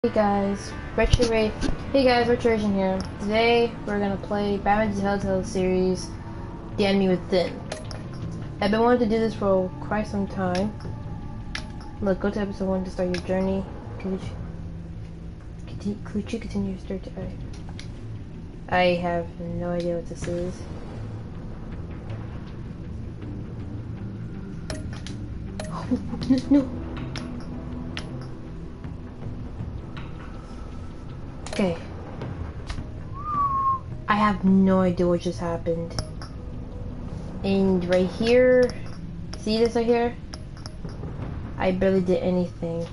Hey guys, Retration here. Today we're gonna play Batman the Telltale series, The Enemy Within. I've been wanting to do this for quite some time. Look, go to episode 1 to start your journey. Could you continue your story to I have no idea what this is. Oh, no. Okay. I have no idea what just happened. And right here, see this right here? I barely did anything.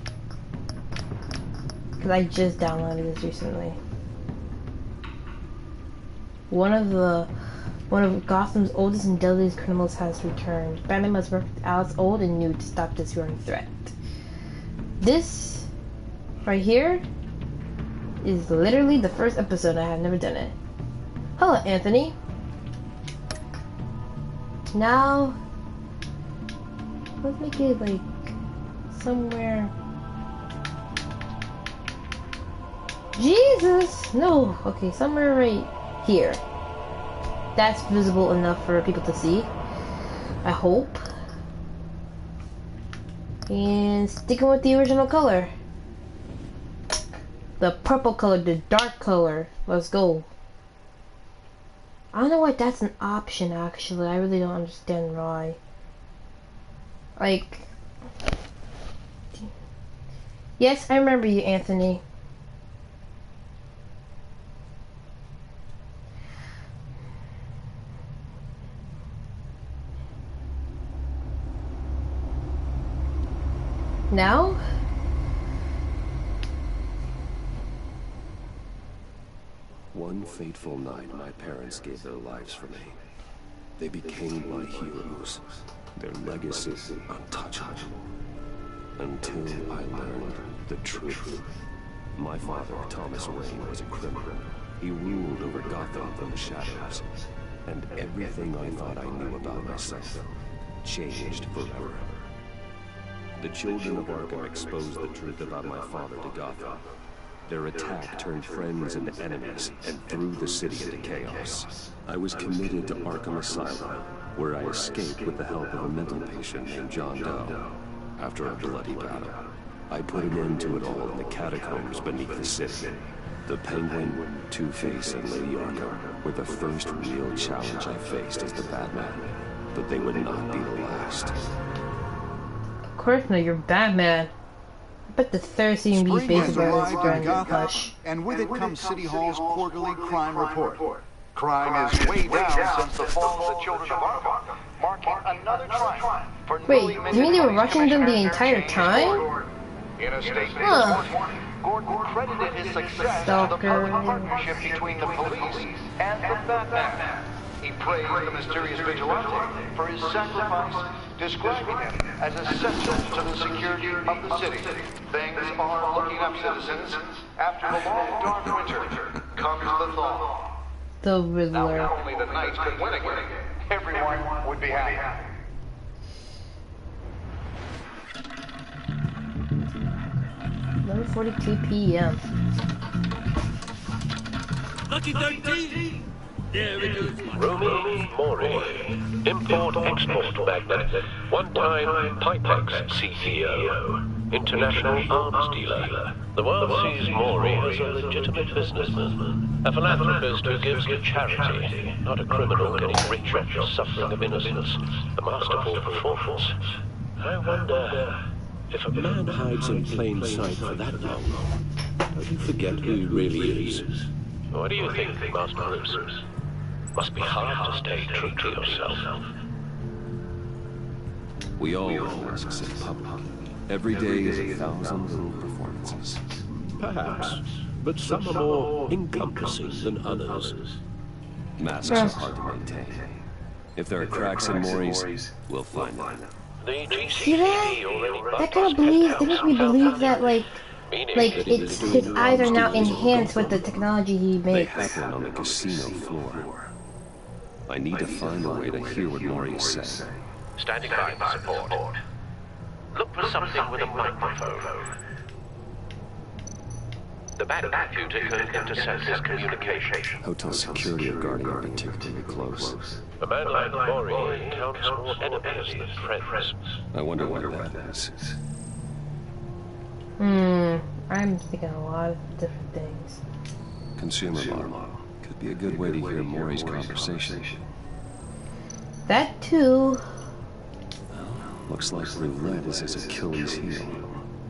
Because I just downloaded this recently. One of Gotham's oldest and deadliest criminals has returned. Batman must work with Alice, old and new, to stop this growing threat. This right here is literally the first episode. I have never done it. Hello, Anthony. Now, let's make it like somewhere. Jesus! No! Okay, somewhere right here. That's visible enough for people to see. I hope. And sticking with the original color. The purple color, the dark color. Let's go. I don't know why that's an option, actually. I really don't understand why. Like... Yes, I remember you, Anthony. Now? One fateful night, my parents gave their lives for me. They became my heroes, their legacy untouchable. Until I learned the truth. My father, Thomas Wayne, was a criminal. He ruled over Gotham from the shadows. And everything I thought I knew about myself changed forever. The children of Arkham exposed the truth about my father to Gotham. Their attack turned friends into enemies and threw the city into chaos. I was committed to Arkham Asylum, where I escaped with the help of a mental patient named John Doe. After a bloody battle, I put an end to it all in the catacombs beneath the city. The Penguin, Two-Face, and Lady Arkham were the first real challenge I faced as the Batman, but they would not be the last. Of course not, you're Batman. But the third season be based around this grand hush. And with it comes City Hall's quarterly crime report. Crime is way down since the fall of the children of Arkham, marking another triumph for Wait, you mean they were rushing them the entire time? In a statement this morning, Gordon credited his success to the public partnership between the police and the Batman. He praised the mysterious vigilante for his sacrifice, describing him as essential to the security of the city. Things are looking up, citizens. After the long, dark winter comes the thaw. The Riddler. Now, if only the Knights could win again, everyone would be happy. $11:42 p.m. Lucky 13! There it goes. Romy Maly, import-export magnate, one-time Pipex CEO, international arms dealer. The world sees Maly as a legitimate businessman, a philanthropist who gives to charity, not a criminal getting rich off the suffering of innocence, a masterful performance. I wonder if a man hides in plain sight for that long, does he forget who he really is? What do you think, Master Bruce? Must be hard to stay true to yourself. We all run risks in public. Every day is 1,000 little performances. Perhaps, but some are more encompassing than others. Masks are hard to maintain. If there are cracks in Maury's, we'll find them. See that? That kind of believes, they make me believe that like it's his eyes are now enhanced with the technology he They makes. happen on the casino floor. I need to find a way to hear what Maury is saying. Standing by for support. Look for something with a microphone. The back computer can intercept his communication. Hotel security are guarding are particularly close. A man like Maly encounters more enemies than friends. I wonder what that is. I'm thinking a lot of different things. Consumer model. Could be a good way to hear Maury's conversation. That too. Looks like roulette is his Achilles heel.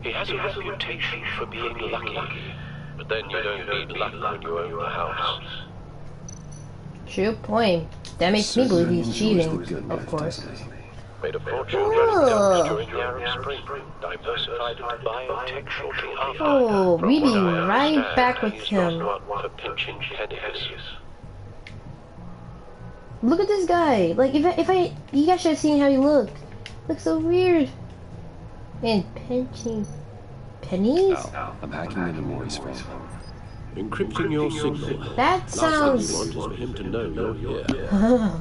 He has a reputation for being lucky, but then you don't need luck when you own the house. True point. That makes me believe he's cheating, of course. Made a fortune running dumps during the Arab Spring. Diversified into biotech shortly after. Oh, we be From what I right understand, back with he's him. not one for pinching pennies. Look at this guy. Like, you guys should have seen how he looked. Looks so weird. And pinching pennies? I'm hacking into Maury's phone. Encrypting your signal. That Last sounds. thing we want is for him to know you're here.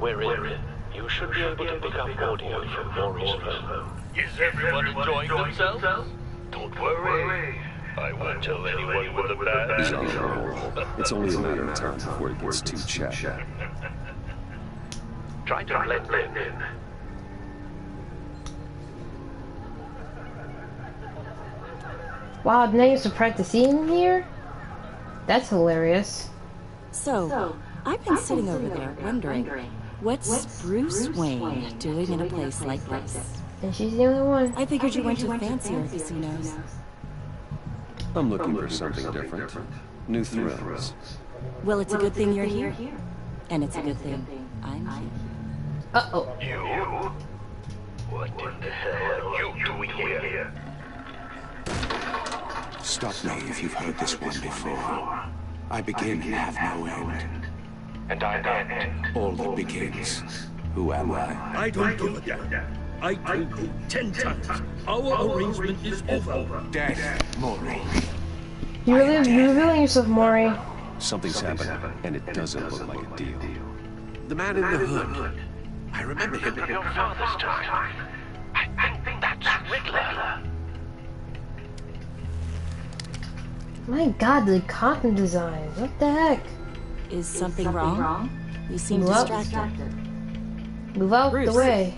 We're in. You should be able to pick up audio from Maury's phone. Is everyone enjoying themselves? Don't worry. I won't tell anyone with a He's bad. on a roll. It's only a matter of time before he gets too chatty. Try to blend in. Wow, now you're surprised to see him here? That's hilarious. So, I've been sitting over there wondering, what's Bruce Wayne doing in a place like this? And she's the only one. I figured you went to fancier casinos. I'm looking for something different. New thrills. Well, it's a good thing you're here. And it's a good thing I'm here. Uh-oh. You? What in the hell are you doing here? Stop me if you've heard this one before. I begin and have no end. And I end. All that begins. Who am I? I don't give a damn. I told you 10 times. Our arrangement is over. Death, Maury. You're revealing yourself, Maury. Something's happening, and it doesn't look like a deal. The man in the hood. I remember him from your father's time. I think that's Riddler. My god, the costume design. What the heck? Is something wrong? You seem Move up. distracted. Move out Bruce. the way.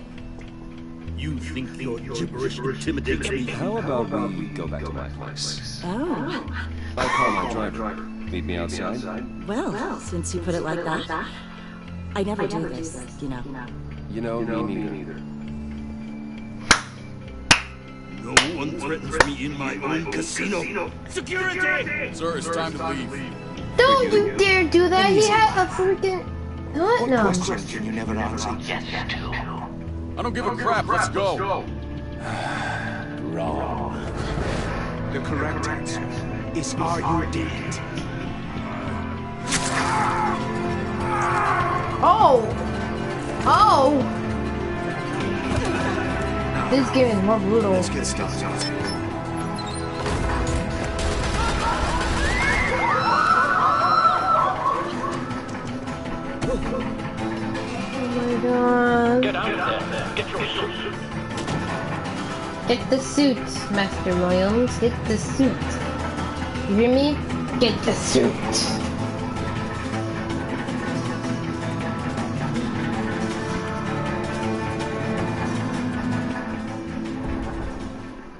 You think your gibberish intimidates me? How about we go back to my place? Oh, I'll call my driver. Meet me outside? well, since you put it like that, I never do this, you know. You know, me neither. No one threatens me in my own casino. Security! Sir, it's time to leave. Don't you dare do that! He had a freaking... What? What No. question can you never answer? I don't give a crap. Let's go. Wrong. The correct answer is, are you dead? Oh! Oh! This game is more brutal. Let's get started. Oh my god. Get out of there. Get your suit. Get the suit, Master Williams. Get the suit. You hear me? Get the suit.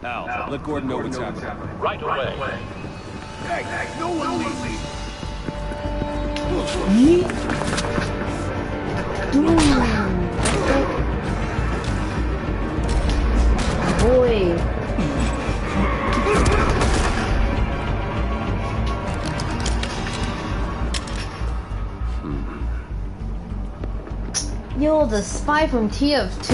Al, let Gordon know what's happening. Right away. Hey, no one leave. Boy. Yo, the spy from TF2.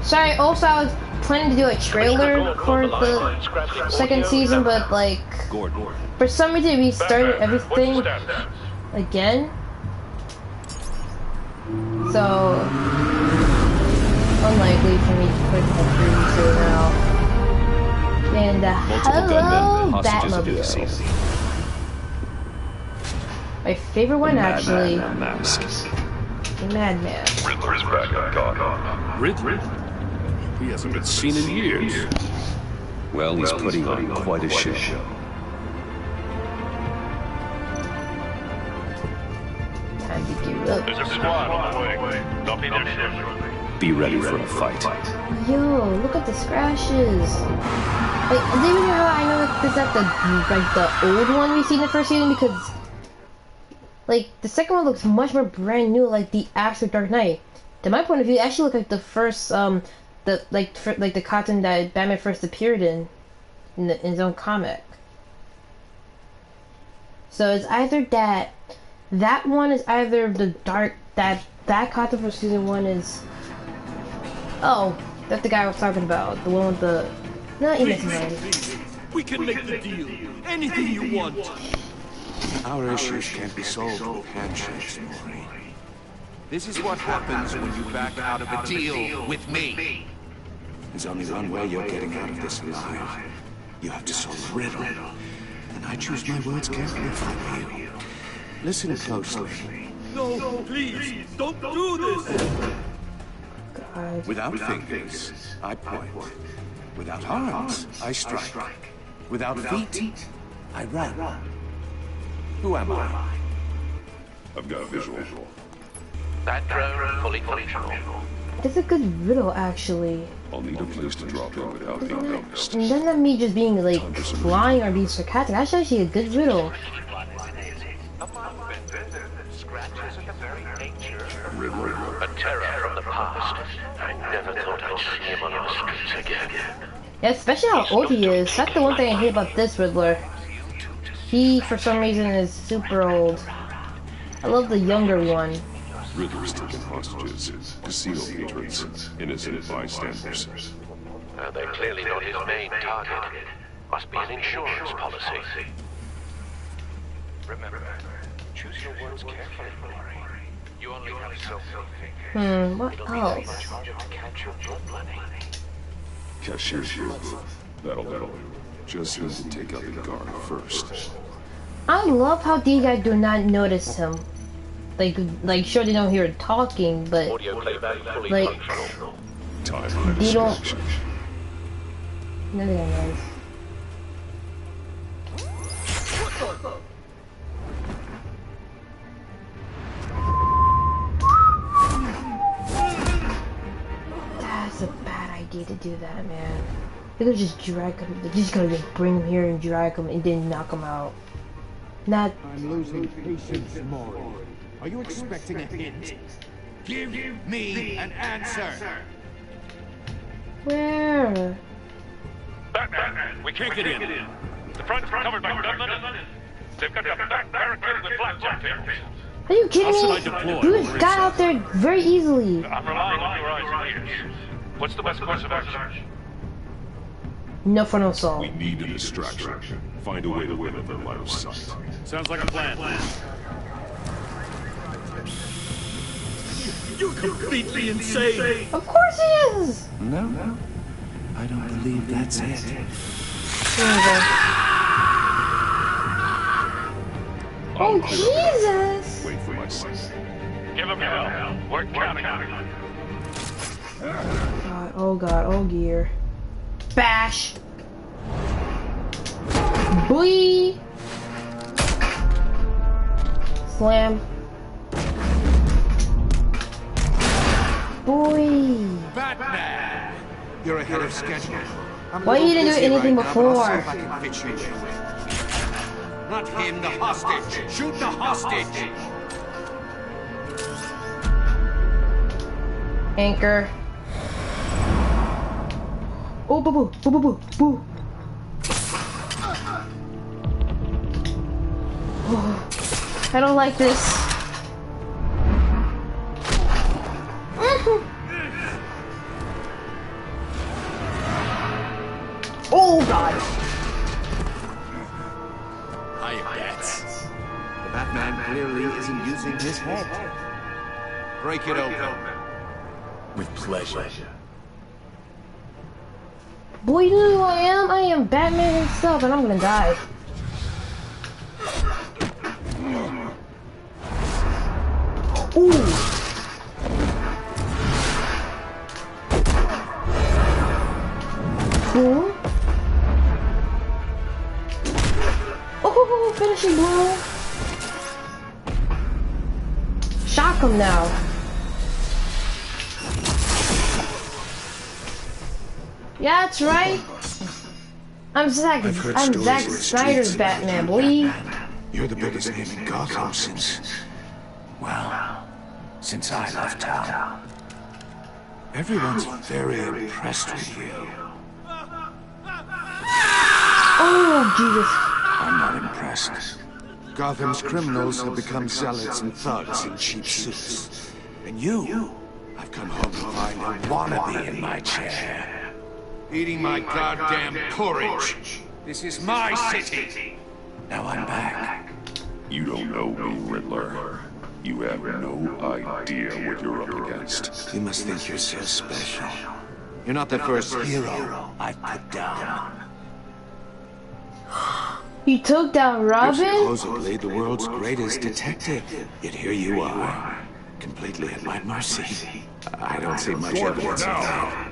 Sorry, also I was planning to do a trailer for the second season, but like, Gordon. for some reason we started everything again. So, unlikely for me to put the preview now. And Multiple gunmen, hello, hostages of the Batmobile. scene. My favorite one, actually, Mask. the Madman. Riddler's back on Gotham. Riddler? He hasn't been seen in years. Well, he's putting on quite a show. Time to gear up. There's a squad on the way. Don't be their ship. Be ready for a fight. Yo, look at the scratches. Like, do you know how I know that this is the old one we see in the first season? Because, like, the second one looks much more brand new, like the actual Dark Knight. To my point of view, it actually looked like the first, the cotton that Batman first appeared in his own comic. So it's either that one is either the dark that cotton for season 1 is. Oh, that's the guy I was talking about. The one with the. No, you missing already. We can make the deal. Anything you want. Our issues can't be solved with handshakes, Maly. This is what happens when you back out of a deal with me. There's only one way you're getting out of this alive. You have to solve the riddle. And I choose my words carefully if I were you. Listen closely. No, please, don't do this. God. Without fingers, I point. Without arms, I strike. Without feet, I run. Who am I? I've got a visual. That drone fully functional. It's a good riddle, actually. I'll need a place to drop in without being noticed. And then me just being like lying or being sarcastic. That's actually a good riddle. A terror from the past. I never thought I'd see him on our streets again. Yeah, especially how old he is. That's the one thing I hate about this Riddler. He, for some reason, is super old. I love the younger one. Riddler's taking hostages, casino patrons, innocent bystanders. They're clearly not his main target. Must be an insurance policy. Remember, choose your words carefully, Maly. You only have self-filming. What else? Cashier's here. That'll do. Just need to take out the guard first. I love how these guys do not notice him. Like sure they don't hear it talking, but Audio playback fully like functional. Time they don't. None of that noise. That's a bad idea to do that, man. They could just drag him. They just gotta just bring him here and drag him and then knock him out. Not. I'm losing patience, Maly. Are you expecting a hint? Give me an answer. Where? Batman, we can't get in. The front's covered by gunmen. They've got the back barricaded with blackjack tables. Are you kidding How should I me? deploy? You just got out there very easily. I'm relying on your eyes and ears. What's the best course of action? No frontal assault. We need a distraction. Find a way to win at their line of sight. Sounds like a plan. You're completely insane! Of course he is! No, I don't believe that's it. Here we go. Oh, Jesus! Wait for my sight. Give him hell. We're counting on it. God, oh gear. Bash! Boy! Slam. Boy! Batman! You're ahead of schedule. Why you didn't do anything before? Not him, the hostage. Shoot the hostage. Anchor. Oh, boo, boo, boo, boo, boo, boo. Oh, I don't like this. Oh, God. Hiya, Bats. The Batman clearly isn't using his head. Break it open. With pleasure. Boy, you know who I am? I am Batman himself, and I'm gonna die. Ooh. cool. Oh, finishing blow. Shock him now. Yeah, that's right. I'm Zack Snyder's Batman, boy. You're the biggest name in Gotham since I left town. Everyone's very impressed with you. Oh, Jesus. I'm not impressed. Gotham's criminals have become zealots and thugs in cheap suits. And you, I've come home to find a wannabe in my chair. Eating my goddamn porridge. This is my city. Now I'm back. You don't know me, Riddler. You have no idea what you're up against. You must think you're so special. You're not the first hero I've put down. You took down Robin? You're supposedly the world's greatest detective. Yet here you are, completely at my mercy. I don't see much evidence of that.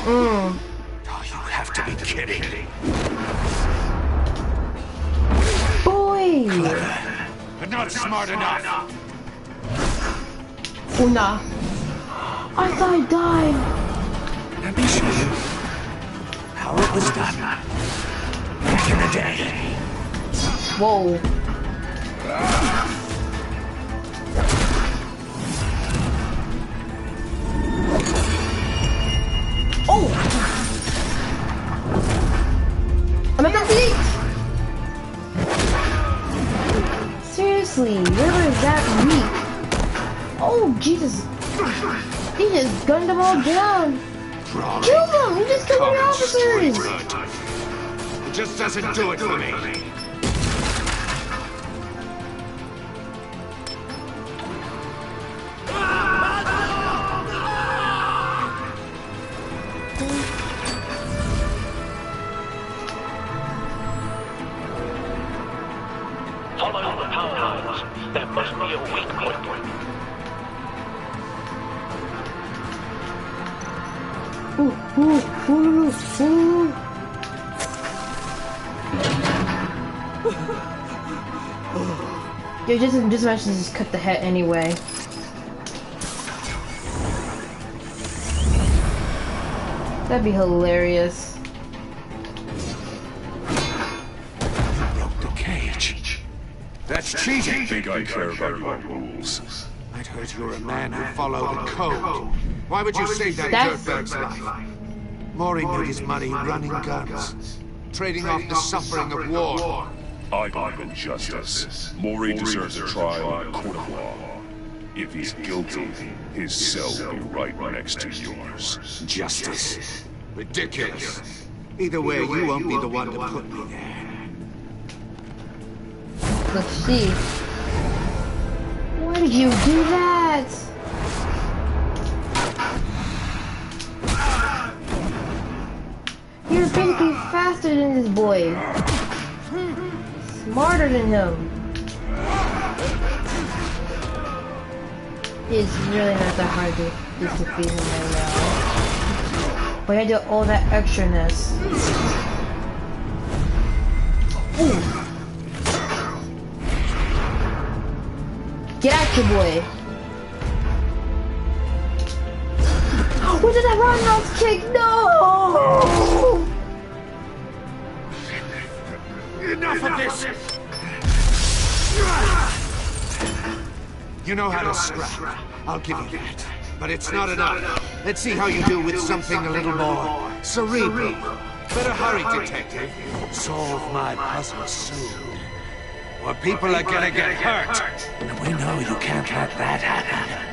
Oh, you have to be kidding. Boy! Clever, but not smart enough. Oh, nah. I thought I died. Let me show you how it was done back in the day. Whoa. Oh! I'm at the feet! Seriously, where is that weak? Oh, Jesus. He just gunned them all down. Kill them! He just killed the officers! It just doesn't do it for me. Follow the power lines. There must be a weak point. Dude, just imagine to just cut the head anyway. That'd be hilarious. Broke the cage. That's cheating. I think I care about your rules. I'd heard you were a man who followed a code. Why would you save that dirtbag's life? Maury made his money running guns, trading off the suffering of war. I believe in justice. Maury deserves a trial in a court of law. If he's guilty, his cell will be right next to yours. Justice. Ridiculous. Either way, you won't be the one to put me there. Let's see. Why did you do that? You're basically faster than this boy. Smarter than him. It's really not that hard to just defeat him right now. But I do all that extraness. Ooh. Get out, your boy. Where did that roundhouse kick? No! Enough of this! You know how to scrap. I'll give you that. But it's not enough. Let's see how you do with something a little more cerebral. Better hurry, detective. Solve my puzzle soon. Or people are gonna get hurt. And we know you can't let that happen.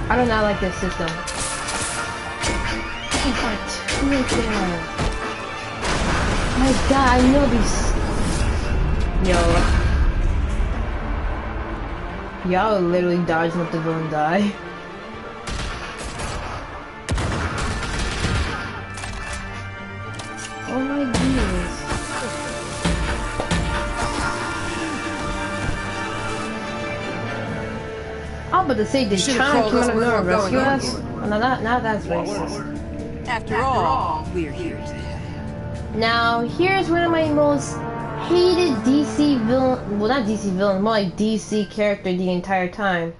I do not like this system. My God, I know these. Yo. Y'all literally dodging up the villain die. Oh my goodness. I'm about to say, they're trying to come out of nowhere and rescue us? Oh, no, now that's racist. After all, we're here to help. Now, here's one of my most hated DC villain, well not DC villain, more like DC character the entire time,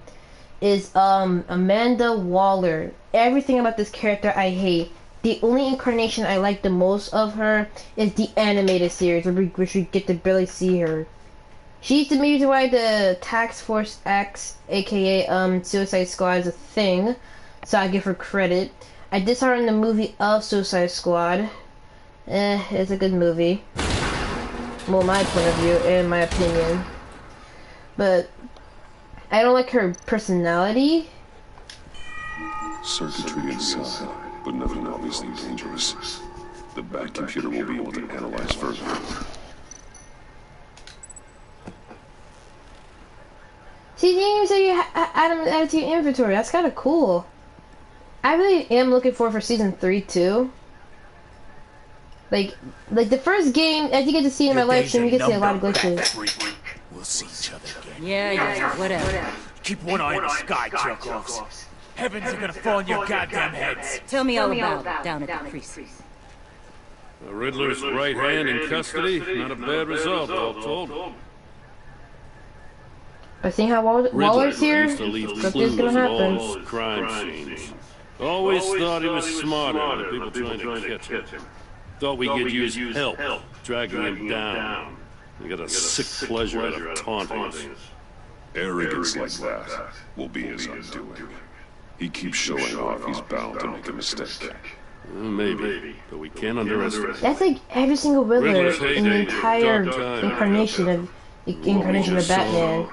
is Amanda Waller. Everything about this character I hate. The only incarnation I like the most of her is the animated series, which we get to barely see her. She's the reason why the Task Force X, aka Suicide Squad, is a thing, so I give her credit. I did saw her in the movie of Suicide Squad. It's a good movie. Well, my point of view, in my opinion. But I don't like her personality. Circuitry inside, but nothing obviously dangerous. The back computer will be able to analyze further. See, you didn't even say you added to your inventory. That's kind of cool. I really am looking forward for season 3 too. Like the first game, as you get to see in my live stream, you get to see a lot of glitches. We'll see each other again. Yeah, whatever. Keep one eye in the sky, jerk-offs. Heavens are gonna fall on your goddamn heads. Tell me all about it down at the precinct. The Riddler's right hand in custody, not a bad result, all told. But seeing how Waller's here, used to leave something's clues gonna at happen. all crime scenes. Always thought he was smarter than the people trying to catch him. Thought we could use help, dragging him down. We got a sick pleasure out of taunting us. Arrogance like that will be his undoing. He keeps showing off, he's bound to make a mistake. Maybe, but we can't underestimate. That's like every single Riddler Riddler's in the heyday, entire dark time. incarnation of Batman.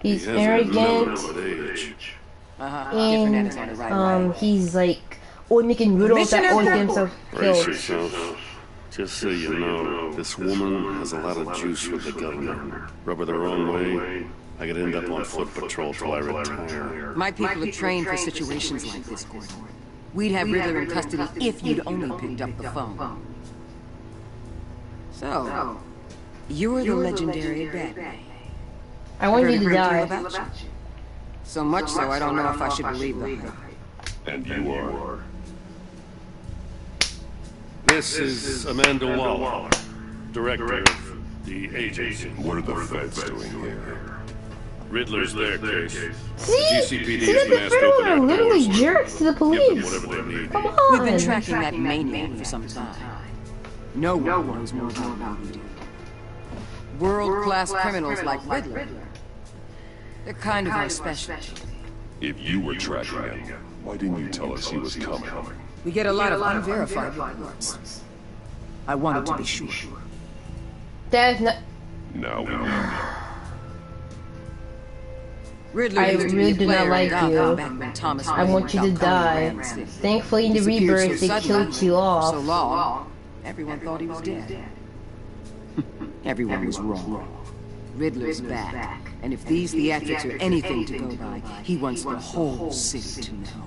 He's arrogant, and he's like always making riddles that always get himself Brace killed. yourself. Just so you know, this woman has a lot of juice with the government. Rub her the wrong way, I could end up on foot patrol till I retire. My people are trained for situations like this, Gordon. We'd have Riddler in custody if you'd only picked up the phone. So, you're the legendary Batman. I want you to Heard die. about you. So much so, I don't know if I should believe the hype. And you are. This is Amanda Waller, director of the agency. What are the feds doing here? Riddler's their case. See GCPD that is the masked Riddler up in are our literally doors. jerks to the Give them police. whatever they need. Come on. We've been tracking that maniac for some time. No one knows more about what we do. World-class criminals like Riddler. They're kind of our specialty. If you were tracking him, why didn't you tell us he was coming? We get a lot of unverified reports. I wanted to be sure. That is not. Now we know. Riddler I used to be really a do not player in like Gotham you. back when Thomas I want you to Wayne die. ran the city. Thankfully, in the Disappeared rebirth, so they suddenly, killed you off. So long, everyone thought he was dead. Everyone was wrong. Riddler's back, and if these theatrics are anything to go by, he wants the whole city to know.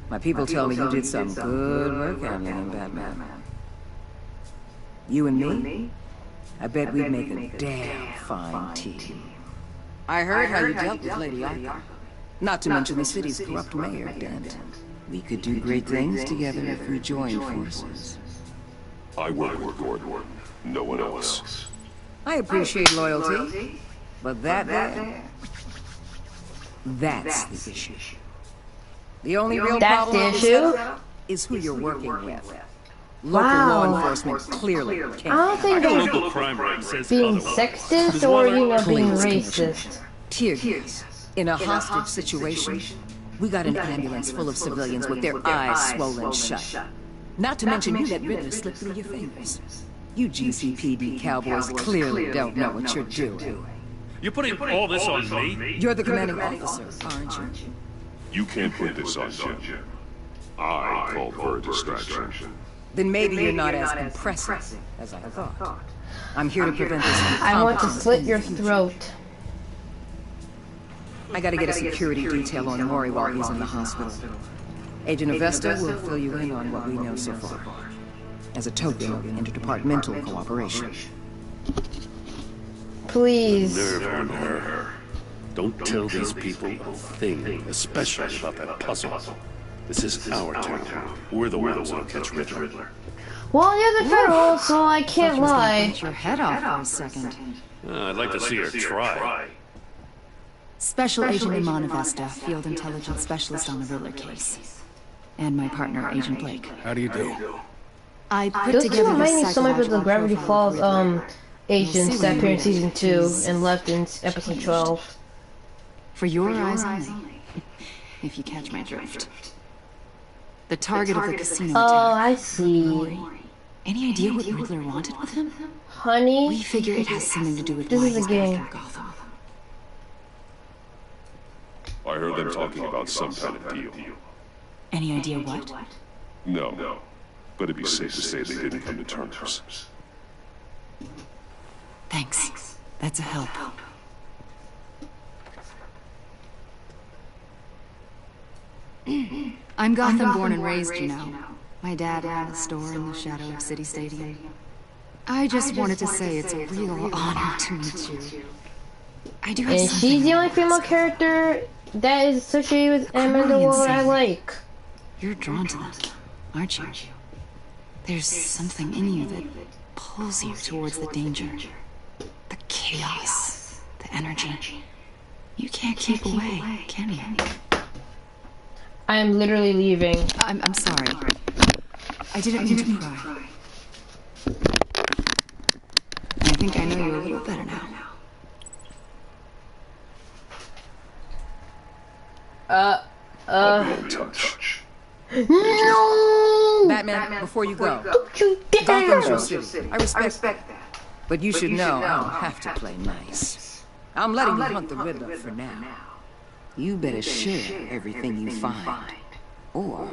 My people tell me you did some good work handling him, Batman. You and me? I bet we'd make a damn fine team. I heard how you dealt with Lady Arthur. Not to mention the city's corrupt mayor, Dent. We could do great things together if we joined forces. I work with Gordon, no one else. I appreciate loyalty, but that's the issue. The only real That's problem the with this issue? setup is who you're working with. Local law enforcement clearly I can't. don't think Our they're local crime rate says being otherwise. sexist or, you know, being Please, racist. Tear gas. In a hostage situation, we got an ambulance full of civilians with their eyes swollen shut. Not to mention you let Riddler slip through your fingers. You GCPD cowboys clearly don't know what you're doing. You're putting all this on me? You're the commanding officer, aren't you? You can't put this on Jim. I called for a distraction. Then maybe you're not as impressive as I thought. I'm here to prevent this from I want to happening slit in your the future. throat. I gotta get a security detail on Mori while he's in the hospital. Agent Avesta will fill you in on what we know so far, as a token of interdepartmental cooperation. Please. Nerve on her. Don't tell these people a thing, especially about that puzzle. This is our town. We're the ones that'll catch Riddler. Well, you're the federal, so I can't lie. Cut your head off for a second. I'd like to see her try. Special Agent Iman Avesta, Field Intelligence Specialist on the Riddler case. And my partner, Agent Blake. How do you do? I put Those two together remind me this so much of the psychological Gravity profile of Falls Riddler. agents that appeared in season 2 He's and left in episode 12. For your eyes only, if you catch my drift. The target of the casino Oh, attack. I see. Any idea what Riddler wanted with him? Honey, We figure it has something to do with This why is a he's game. after Gotham. I heard them talking about some kind of deal. Any idea what? No. But it'd be safe to say they didn't come to terms. Thanks. That's a help. I'm Gotham born and raised, you know. My dad ran a store in the shadow of City Stadium. I just wanted to say it's a real honor to meet you. I do have and something she's the I only wanna female ask. character that is associated with Crime Amanda Waller I scene. like. You're drawn to them, aren't you? There's something in you that pulls you towards the danger. The chaos. The energy. You can't keep away, can you? I am literally leaving. I'm sorry. I didn't mean to pry. I think I know you a little better now. I'll be in touch. No! Batman, before you go, Don't you Gotham's dare! your city. I respect that. But you should know I don't have to play nice. I'm letting you hunt the Riddler for now. You better share everything you find. Or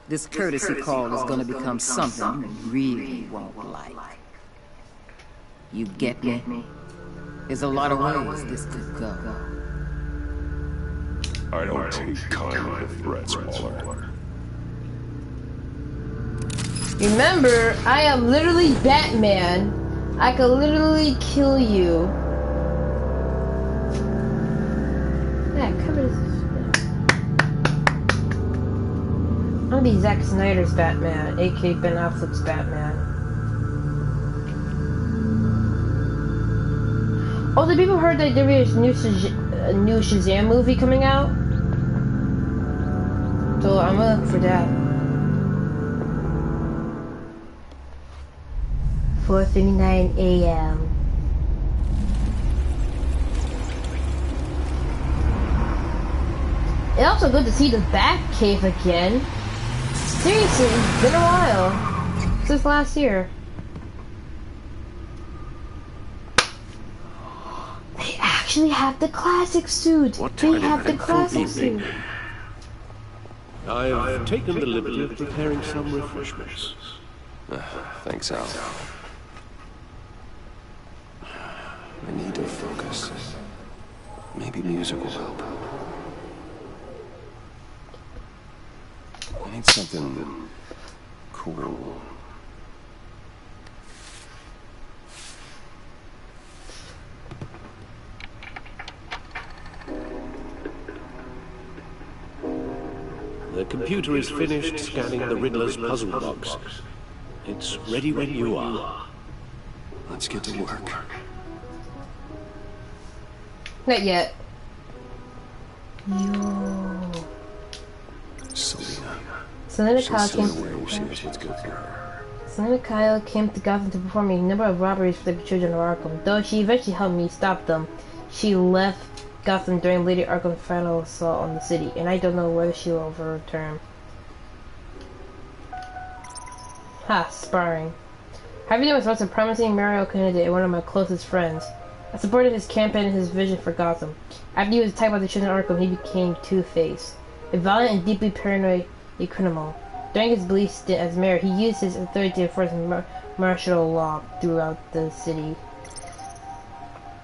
this courtesy call is gonna become something you really won't like. You get me? There's a lot of ways this could go. I don't take kindly to threats, Waller. Remember, I am literally Batman. I could literally kill you. Yeah, cover this. I'm gonna be Zack Snyder's Batman, aka Ben Affleck's Batman. Oh, the people heard that there is a new Shazam movie coming out? So I'm gonna look for that. 4:59 a.m. It's also good to see the Batcave again. Seriously, it's been a while. Since last year. They actually have the classic suit. They have the classic suit. I've taken the liberty of preparing some refreshments. Thanks, Al. I need to focus. Maybe music will help. I need something cool. The computer is finished scanning the Riddler's puzzle box. It's ready when you are. Let's get to work. Not yet. Yo. Selena She'll Kyle stay came. away if she knows what's good for her. Selena Kyle came to Gotham to perform a number of robberies for the children of Arkham. Though she eventually helped me stop them, she left Gotham during Lady Arkham's final assault on the city, and I don't know whether she will ever return. Ha, sparring. Javier was once a promising mayoral candidate and one of my closest friends. I supported his campaign and his vision for Gotham. After he was attacked by the children of Arkham, he became Two-Face, a violent and deeply paranoid criminal. During his brief stint as mayor, he used his authority to enforce martial law throughout the city.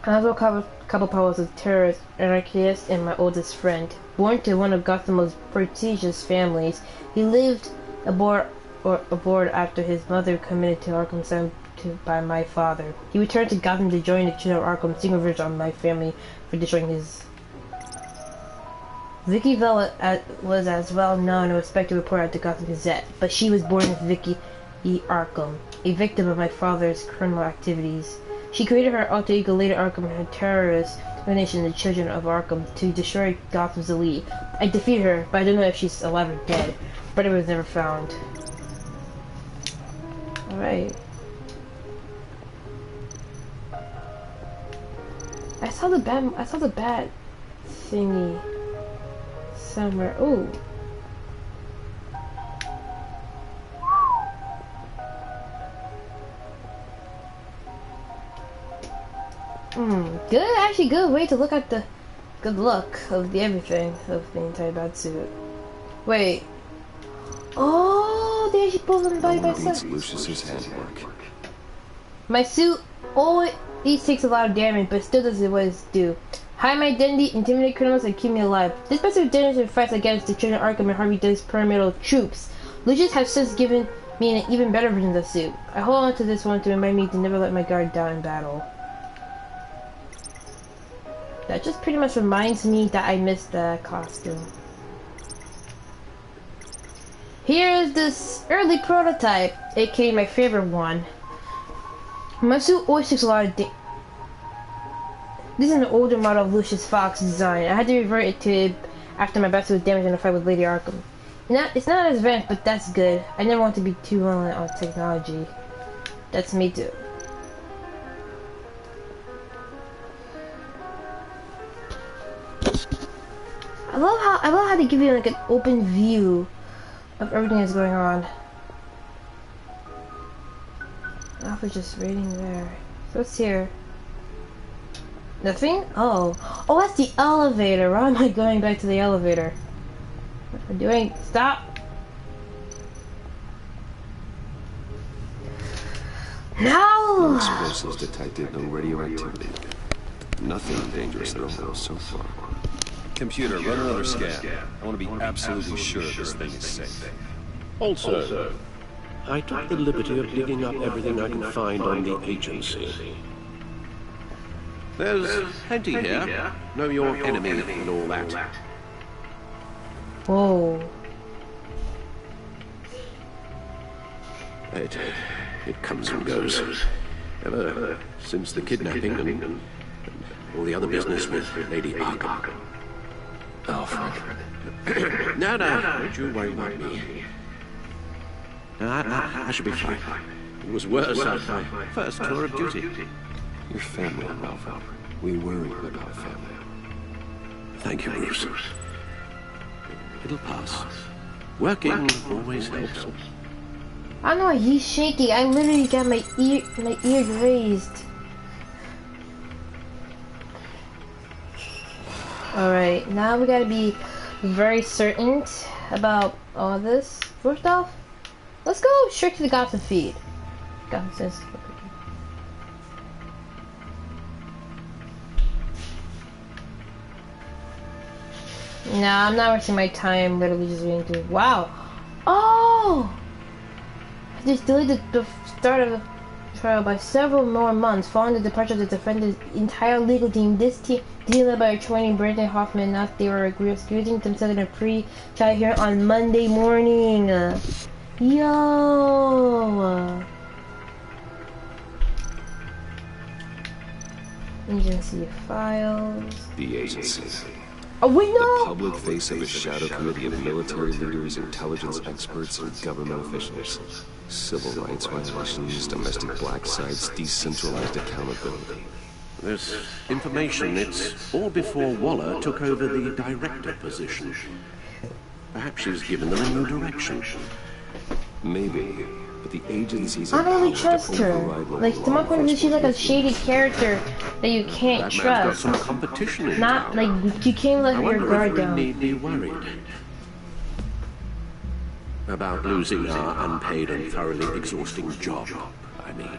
Another couple was a terrorist, anarchist, and my oldest friend. Born to one of Gotham's most prestigious families, he lived aboard after his mother committed to Arkham Asylum by my father. He returned to Gotham to join the Children of Arkham, seeking revenge on my family for destroying his. Vicky Vela was as well known and respected reporter at the Gotham Gazette, but she was born as Vicky Arkham, a victim of my father's criminal activities. She created her alter ego Lady Arkham and her terrorist organization, the Children of Arkham, to destroy Gotham's elite. I defeated her, but I don't know if she's alive or dead. Brother was never found. Alright. I saw the bat thingy somewhere. Ooh. Good, actually good way to look at the good look of the everything of the entire batsuit. Wait. Oh, they actually pulled them by side. Lucius's handwork. My suit always takes a lot of damage, but still does what it's due. Hide my identity, intimidate criminals, and keep me alive. This batsuit generously fights against the Children of Arkham and Harvey Dent's pyramidal troops. Lucius has since given me an even better version of the suit. I hold on to this one to remind me to never let my guard down in battle. That just pretty much reminds me that I missed the costume. Here is this early prototype, aka my favorite one. My suit always takes a lot of This is an older model of Lucius Fox design. I had to revert it to after my batsuit was damaged in a fight with Lady Arkham. It's not as advanced, but that's good. I never want to be too reliant on technology. That's me too. I love how they give you like an open view of everything that's going on. Alpha's just waiting there. So what's here? Nothing? Oh, that's the elevator. Why am I going back to the elevator? What am I doing? Stop! No! Explosives detected, no radioactivity. Nothing dangerous at all so far. Computer, run another scan. I want to be absolutely sure this thing is safe. Also, I took the liberty of digging up everything I can find on the agency. There's plenty here. Know your enemy and all that. Whoa. It comes and goes. Ever since the kidnapping and all the other business with Lady Arkham. Alfred. No, don't you worry about me. I should be fine. It was worse after my first tour of duty. Your family, Alfred. We worry about family. Thank you, Bruce. It'll pass. Working always helps. I don't know why he's shaking. I literally got my ear raised. Alright, now we gotta be very certain about all this. First off, let's go straight to the Gotham feed. Gotham says. Nah, I'm not wasting my time literally just reading through. Wow. Oh! I just delayed the start of the trial by several more months following the departure of the defendant's entire legal team. This team, led by attorney Brendan Hoffman, announced they were excusing themselves in a pre-trial hearing on Monday morning. Yo! Agency files. The agency. Oh, we know! The public face of a shadow committee of military leaders, intelligence experts, and government officials. Civil rights violations, domestic black sites, decentralized accountability. This information, it's all before Waller took over the director position. Perhaps she's given them a new direction. Maybe, but the agency's I don't really trust her. Like, to my point of view, she's like a shady character that you can't trust. Got some competition in Not town. like you can't let your guard down. Need be worried about losing our unpaid and thoroughly exhausting job. I mean,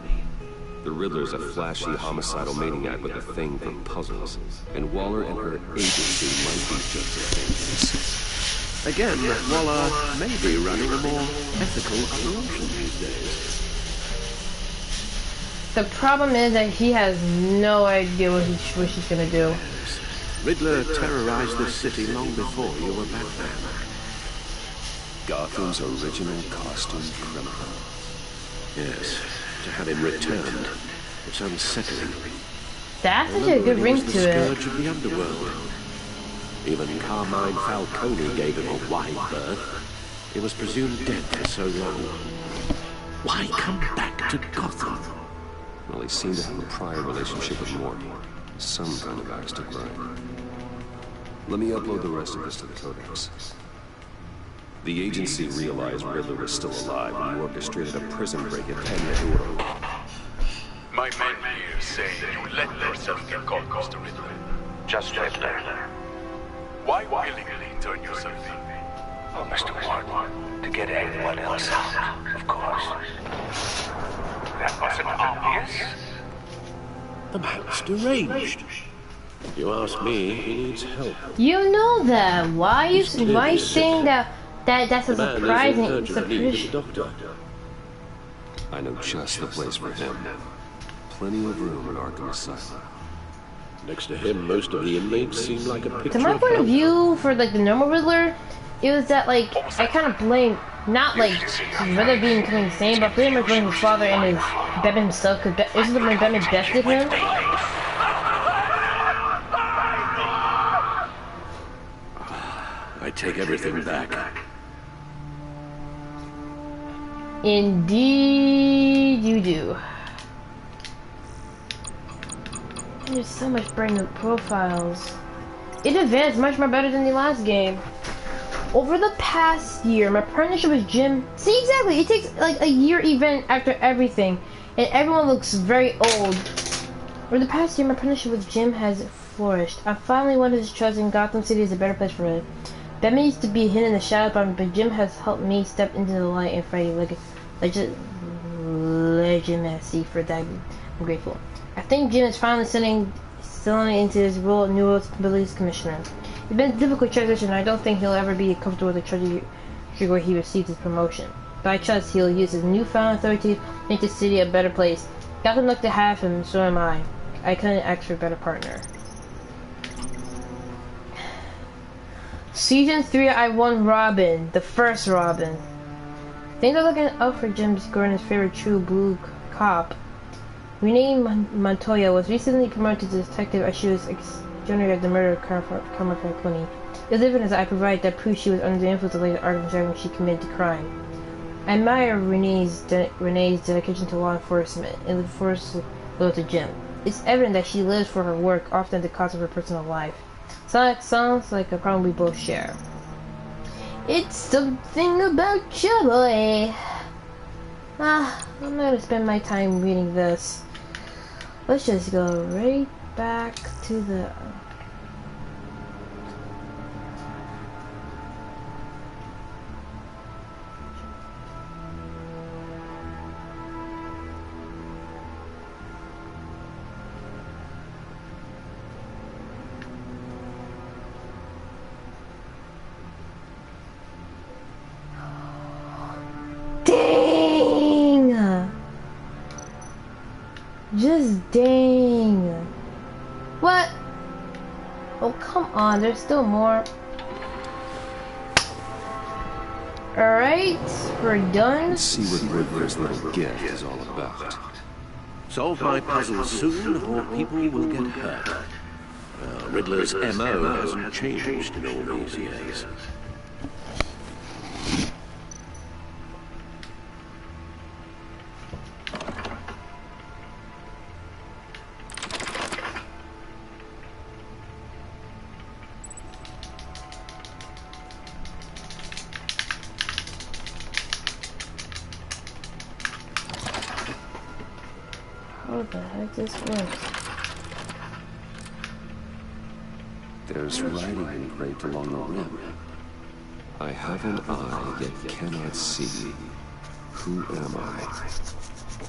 The Riddler's a flashy, homicidal maniac with a thing for puzzles, and Waller and her agency might be just as dangerous. Again, Waller may be running a more ethical operation these days. The problem is that he has no idea what she's gonna do. Riddler terrorized this city long before you were Batman. Gotham's original costume criminal. Yes, to have him returned, it's unsettling. That's such a good ring to it. Scourge of the underworld. Even Carmine Falcone gave him a wide berth. He was presumed dead for so long. Why come back to Gotham? Well, he seemed to have a prior relationship with Morty. Some kind of axe to grind. Let me upload the rest of this to the Codex. The agency realized Riddler was still alive and orchestrated a prison break at Penn. My men here say you let yourself get caught, Mr. Riddler. Just Riddler. Why willingly turn yourself in? Oh, Mr. Ward, to get everyone else out, of course. That wasn't obvious. The man's deranged. You ask me, he needs help. You know that. Why are you saying that's a surprising Doctor. I know just the place for him. Plenty of room in Arkham Asylum. Next to him, most of the inmates seem like a picture To my point of health. view, for like the normal Riddler, it was that like I kind of blame not like Riddler being becoming insane, but pretty much blaming his father and his Batman himself, because isn't it when Batman bested him? I take everything back. Indeed you do. There's so much brand new profiles. It advanced much more better than the last game. Over the past year, my partnership with Jim... See, exactly, it takes like a year event after everything, and everyone looks very old. Over the past year, my partnership with Jim has flourished. I finally won his trust, and Gotham City is a better place for it. Batman used to be hidden in the shadows, but Jim has helped me step into the light and fight legitimacy. For that, I'm grateful. I think Jim is finally settling into his role as new responsibilities commissioner. It's been a difficult transition, and I don't think he'll ever be comfortable with the tragedy where he received his promotion. But I trust he'll use his newfound authority to make the city a better place. Gotham luck to have him, so am I. I couldn't ask for a better partner. Season 3, I won Robin, the first Robin. Things are looking up for Jim Gordon's favorite true blue cop. Renee Montoya was recently promoted to detective as she was exonerated of the murder of Carmine Falcone. It was evidence I provided that proved she was under the influence of the art of when she committed the crime. I admire Renee's dedication to law enforcement and the force loyal to Jim. It's evident that she lives for her work, often at the cost of her personal life. Sounds like a problem we both share. It's something about joy. I'm not gonna spend my time reading this. Let's just go right back to the... Dang! Just dang. What? Oh, come on, there's still more. Alright, we're done. Let's see what Riddler's little gift is all about. Solve my puzzle soon, or people will get hurt. Riddler's MO hasn't changed in all these years. How the heck this works? There's writing engraved along the rim. I have an eye yet cannot see. Who am I?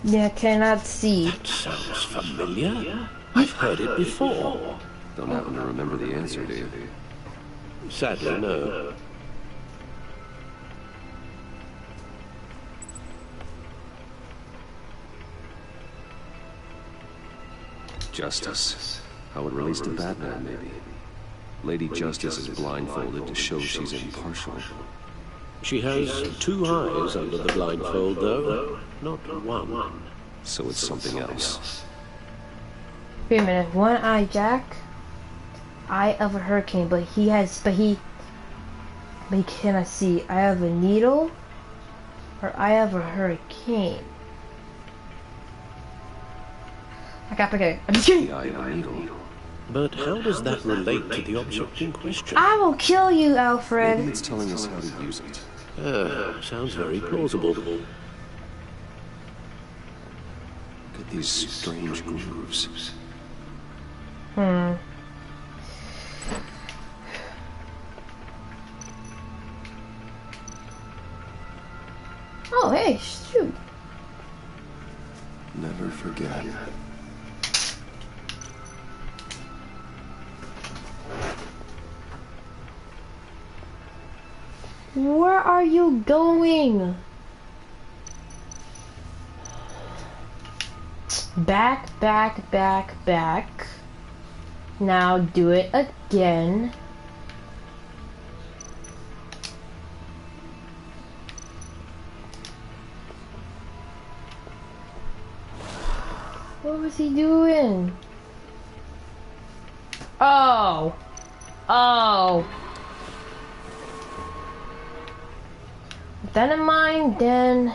Yeah, cannot see. That sounds familiar. I've heard it before. Don't happen to remember the answer, do you? Sadly, no. Justice. How it relates to Batman, maybe. Lady Justice is blindfolded to show she's impartial. She has 2 eyes under the blindfold, though. Not one. So it's something else. Wait a minute. One eye Jack. Eye of a hurricane, but he cannot see. Eye of a needle or eye of a hurricane. I got okay. I'm just kidding. The eye of a needle. But how does that relate to the object in question? I will kill you, Alfred. Maybe it's telling us how to use it. Sounds very plausible. Look at these strange grooves. Oh, hey, shoot. Never forget. Where are you going? Back, back, back, back. Now do it again. What was he doing? Oh. Oh. With that in mind, then...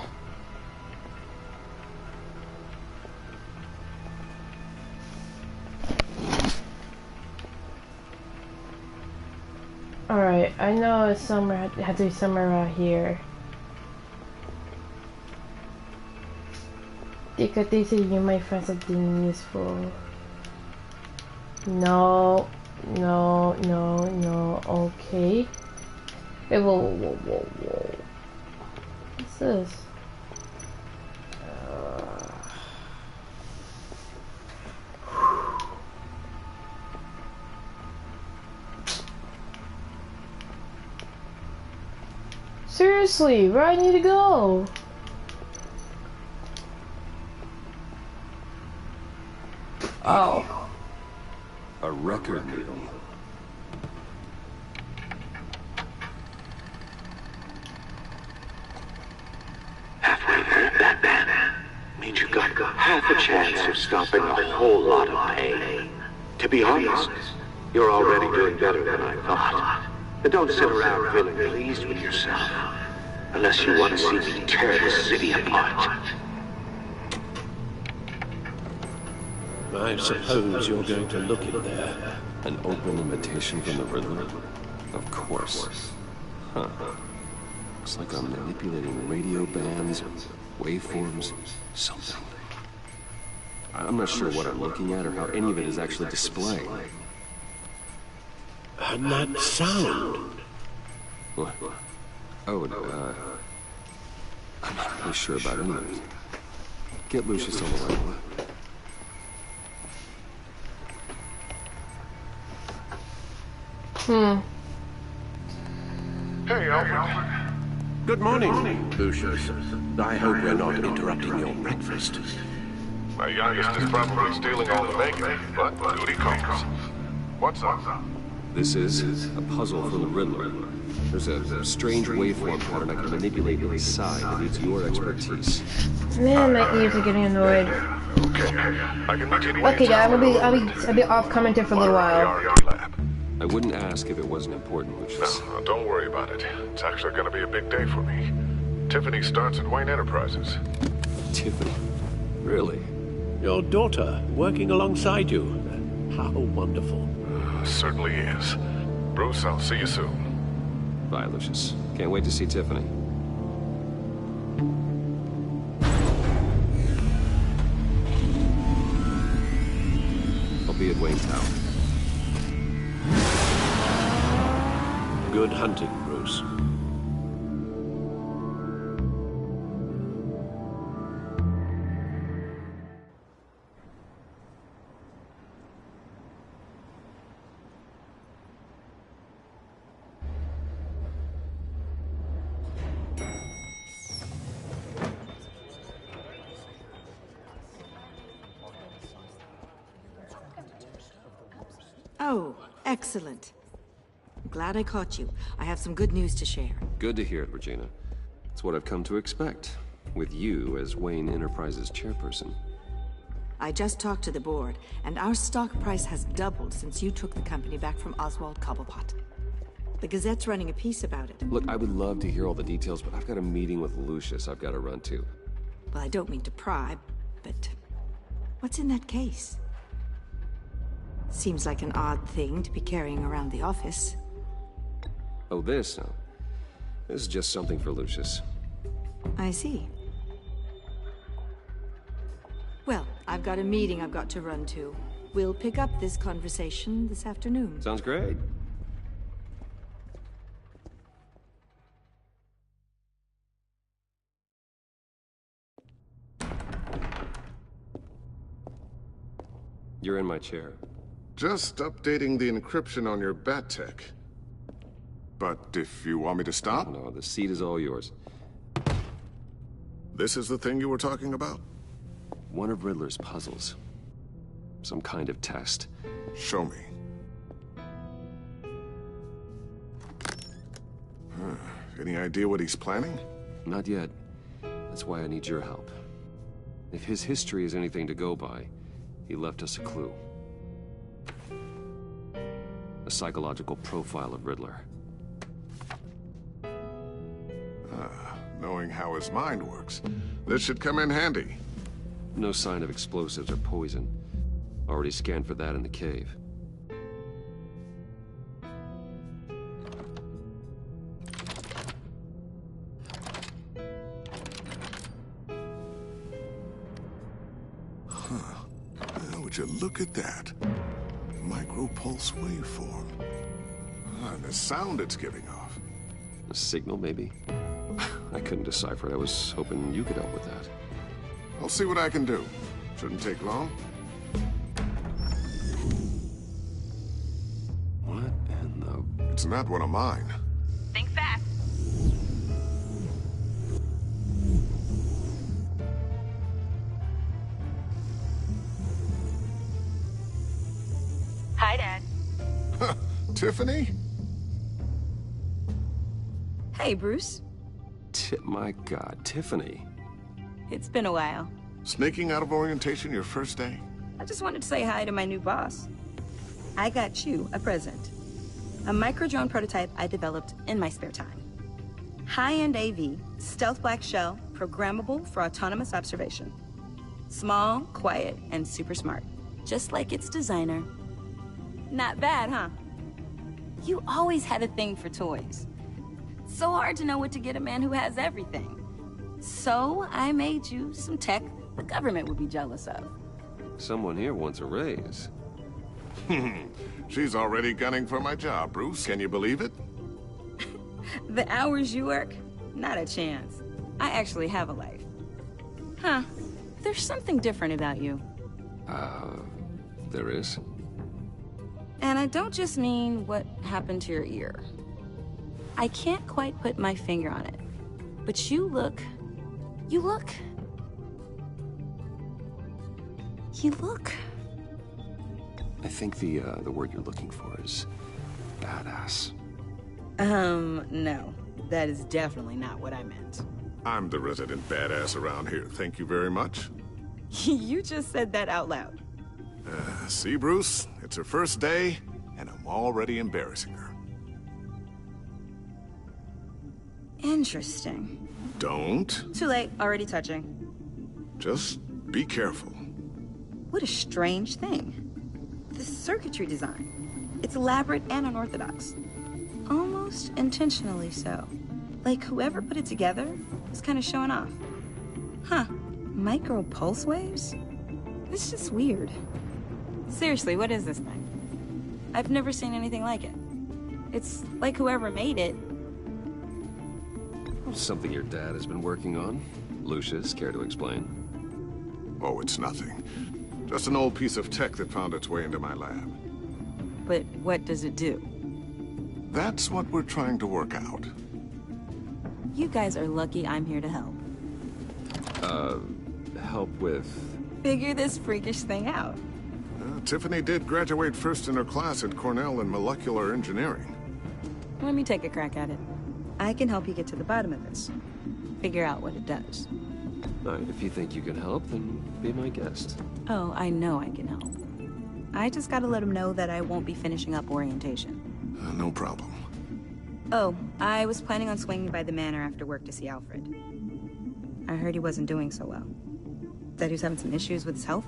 Alright, I know it's somewhere, it has to be somewhere around here. Because they say you might find something useful. No, no, no, no, okay. Wait, whoa, whoa, whoa, whoa, whoa. What's this? Seriously, where I need to go? Oh. A record needle. Halfway there, Batman. Means you got half a chance of stopping a whole lot of pain. To be honest, you're already doing better than I thought. But don't sit around feeling pleased with yourself. Unless you want to see me tear the city apart. I suppose you're going to look in there. An open invitation from the Riddler? Of course. Huh. Looks like I'm manipulating radio bands, waveforms, something. I'm not sure what I'm looking at or how any of it is actually displaying. And that sound. What? Oh, I'm not really sure about any of it. Get Lucius on the way. Hey, Alfred. Good morning, Lucius. I hope we're not interrupting your breakfast. My youngest is probably stealing all the bacon, but duty calls. What's up? This is a puzzle for the Riddler. There's a strange waveform pattern I can manipulate to the side that needs your expertise. Man, my ears are getting annoyed. Okay, I can meet you Okay, yeah, I'll be off commenting for a little while. I wouldn't ask if it wasn't important, Lucius. No, don't worry about it. It's actually going to be a big day for me. Tiffany starts at Wayne Enterprises. Tiffany? Really? Your daughter working alongside you. How wonderful. Certainly is. Bruce, I'll see you soon. Bye, Lucius. Can't wait to see Tiffany. I'll be at Wayne Tower. Good hunting, Bruce. Oh, excellent. Glad I caught you. I have some good news to share. Good to hear it, Regina. It's what I've come to expect, with you as Wayne Enterprises chairperson. I just talked to the board, and our stock price has doubled since you took the company back from Oswald Cobblepot. The Gazette's running a piece about it. Look, I would love to hear all the details, but I've got a meeting with Lucius I've got to run to. Well, I don't mean to pry, but what's in that case? Seems like an odd thing to be carrying around the office. Oh, this? No. This is just something for Lucius. I see. Well, I've got a meeting I've got to run to. We'll pick up this conversation this afternoon. Sounds great. You're in my chair. Just updating the encryption on your bat tech. But if you want me to stop? No, the seat is all yours. This is the thing you were talking about? One of Riddler's puzzles. Some kind of test. Show me. Any idea what he's planning? Not yet. That's why I need your help. If his history is anything to go by, he left us a clue. A psychological profile of Riddler. Knowing how his mind works, this should come in handy. No sign of explosives or poison. Already scanned for that in the cave. Would you look at that? Micro-pulse waveform. And the sound it's giving off. A signal, maybe? I couldn't decipher it. I was hoping you could help with that. I'll see what I can do. Shouldn't take long. What in the... It's not one of mine. Think fast. Hi, Dad. Tiffany? Hey, Bruce. My God, Tiffany. It's been a while. Sneaking out of orientation your first day? I just wanted to say hi to my new boss. I got you a present. A micro-drone prototype I developed in my spare time. High-end AV, stealth black shell, programmable for autonomous observation. Small, quiet, and super smart. Just like its designer. Not bad, huh? You always had a thing for toys. So hard to know what to get a man who has everything. So I made you some tech the government would be jealous of. Someone here wants a raise. She's already gunning for my job, Bruce. Can you believe it? The hours you work? Not a chance. I actually have a life. Huh. There's something different about you. There is? And I don't just mean what happened to your ear. I can't quite put my finger on it. But you look... I think the word you're looking for is badass. No. That is definitely not what I meant. I'm the resident badass around here. Thank you very much. You just said that out loud. See, Bruce? It's her first day, and I'm already embarrassing her. Interesting. Don't. Too late. Already touching. Just be careful. What a strange thing. The circuitry design. It's elaborate and unorthodox. Almost intentionally so. Like whoever put it together was kind of showing off. Huh. Micro pulse waves? It's just weird. Seriously, what is this thing? I've never seen anything like it. It's like whoever made it. Something your dad has been working on. Lucius, care to explain? Oh, it's nothing. Just an old piece of tech that found its way into my lab. But what does it do? That's what we're trying to work out. You guys are lucky I'm here to help. Help with... Figure this freakish thing out. Tiffany did graduate first in her class at Cornell in molecular engineering. Let me take a crack at it. I can help you get to the bottom of this. Figure out what it does. Alright, if you think you can help, then be my guest. Oh, I know I can help. I just gotta let him know that I won't be finishing up orientation. No problem. Oh, I was planning on swinging by the manor after work to see Alfred. I heard he wasn't doing so well. That he was having some issues with his health?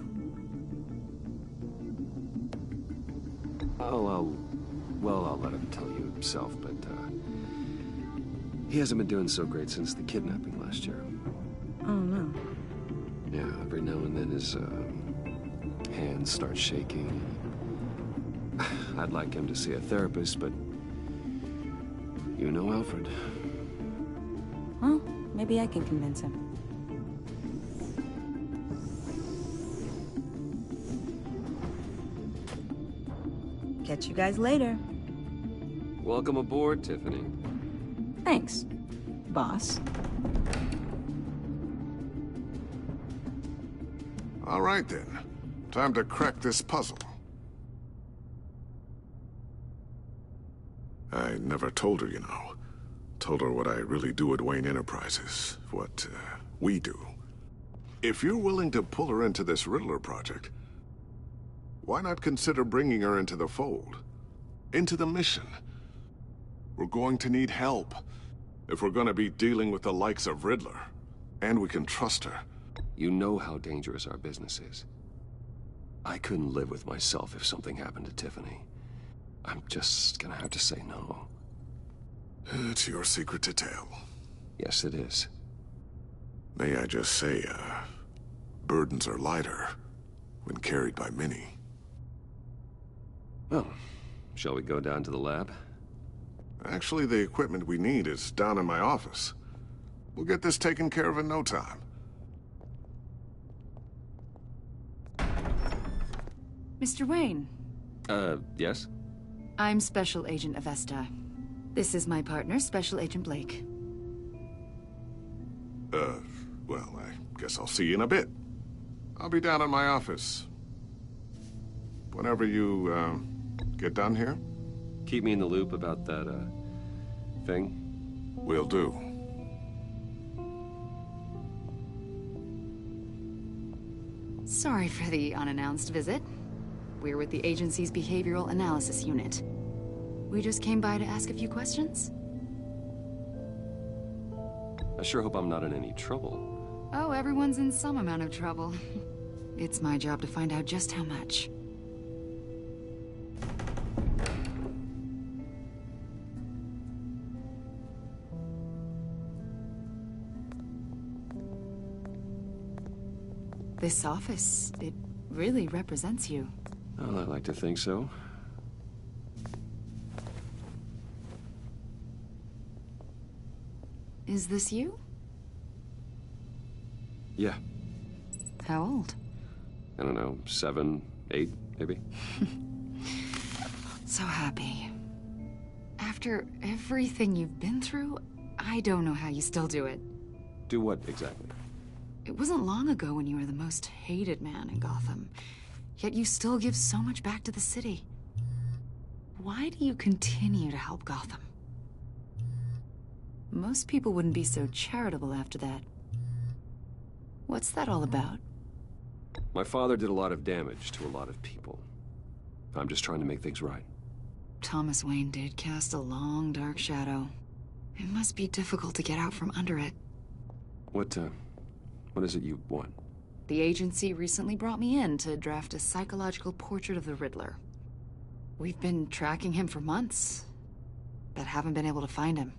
Oh, well, I'll let him tell you himself, but, he hasn't been doing so great since the kidnapping last year. Oh, no. Yeah, every now and then his, hands start shaking. I'd like him to see a therapist, but you know Alfred. Well, maybe I can convince him. Catch you guys later. Welcome aboard, Tiffany. Thanks, boss. All right, then. Time to crack this puzzle. I never told her, you know. Told her what I really do at Wayne Enterprises. What, we do. If you're willing to pull her into this Riddler project, why not consider bringing her into the fold? Into the mission? We're going to need help if we're going to be dealing with the likes of Riddler. And we can trust her. You know how dangerous our business is. I couldn't live with myself if something happened to Tiffany. I'm just gonna have to say no. It's your secret to tell. Yes, it is. May I just say, burdens are lighter when carried by many. Well, shall we go down to the lab? Actually, the equipment we need is down in my office. We'll get this taken care of in no time. Mr. Wayne. Yes? I'm Special Agent Avesta. This is my partner, Special Agent Blake. Well, I guess I'll see you in a bit. I'll be down in my office. Whenever you, get done here? Keep me in the loop about that, thing? Will do. Sorry for the unannounced visit. We're with the agency's Behavioral Analysis Unit. We just came by to ask a few questions. I sure hope I'm not in any trouble. Oh, everyone's in some amount of trouble. It's my job to find out just how much. This office, it really represents you. Well, I like to think so. Is this you? Yeah. How old? I don't know, 7, 8, maybe? So happy. After everything you've been through, I don't know how you still do it. Do what, exactly? It wasn't long ago when you were the most hated man in Gotham. Yet you still give so much back to the city. Why do you continue to help Gotham? Most people wouldn't be so charitable after that. What's that all about? My father did a lot of damage to a lot of people. I'm just trying to make things right. Thomas Wayne did cast a long, dark shadow. It must be difficult to get out from under it. What is it you want? The agency recently brought me in to draft a psychological portrait of the Riddler. We've been tracking him for months, but haven't been able to find him.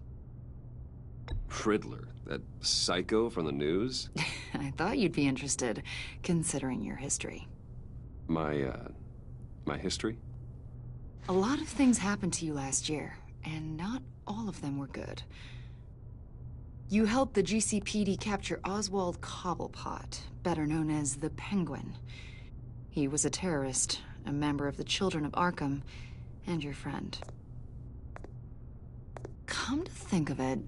Riddler? That psycho from the news? I thought you'd be interested, considering your history. My history? A lot of things happened to you last year, and not all of them were good. You helped the GCPD capture Oswald Cobblepot, better known as the Penguin. He was a terrorist, a member of the Children of Arkham, and your friend. Come to think of it,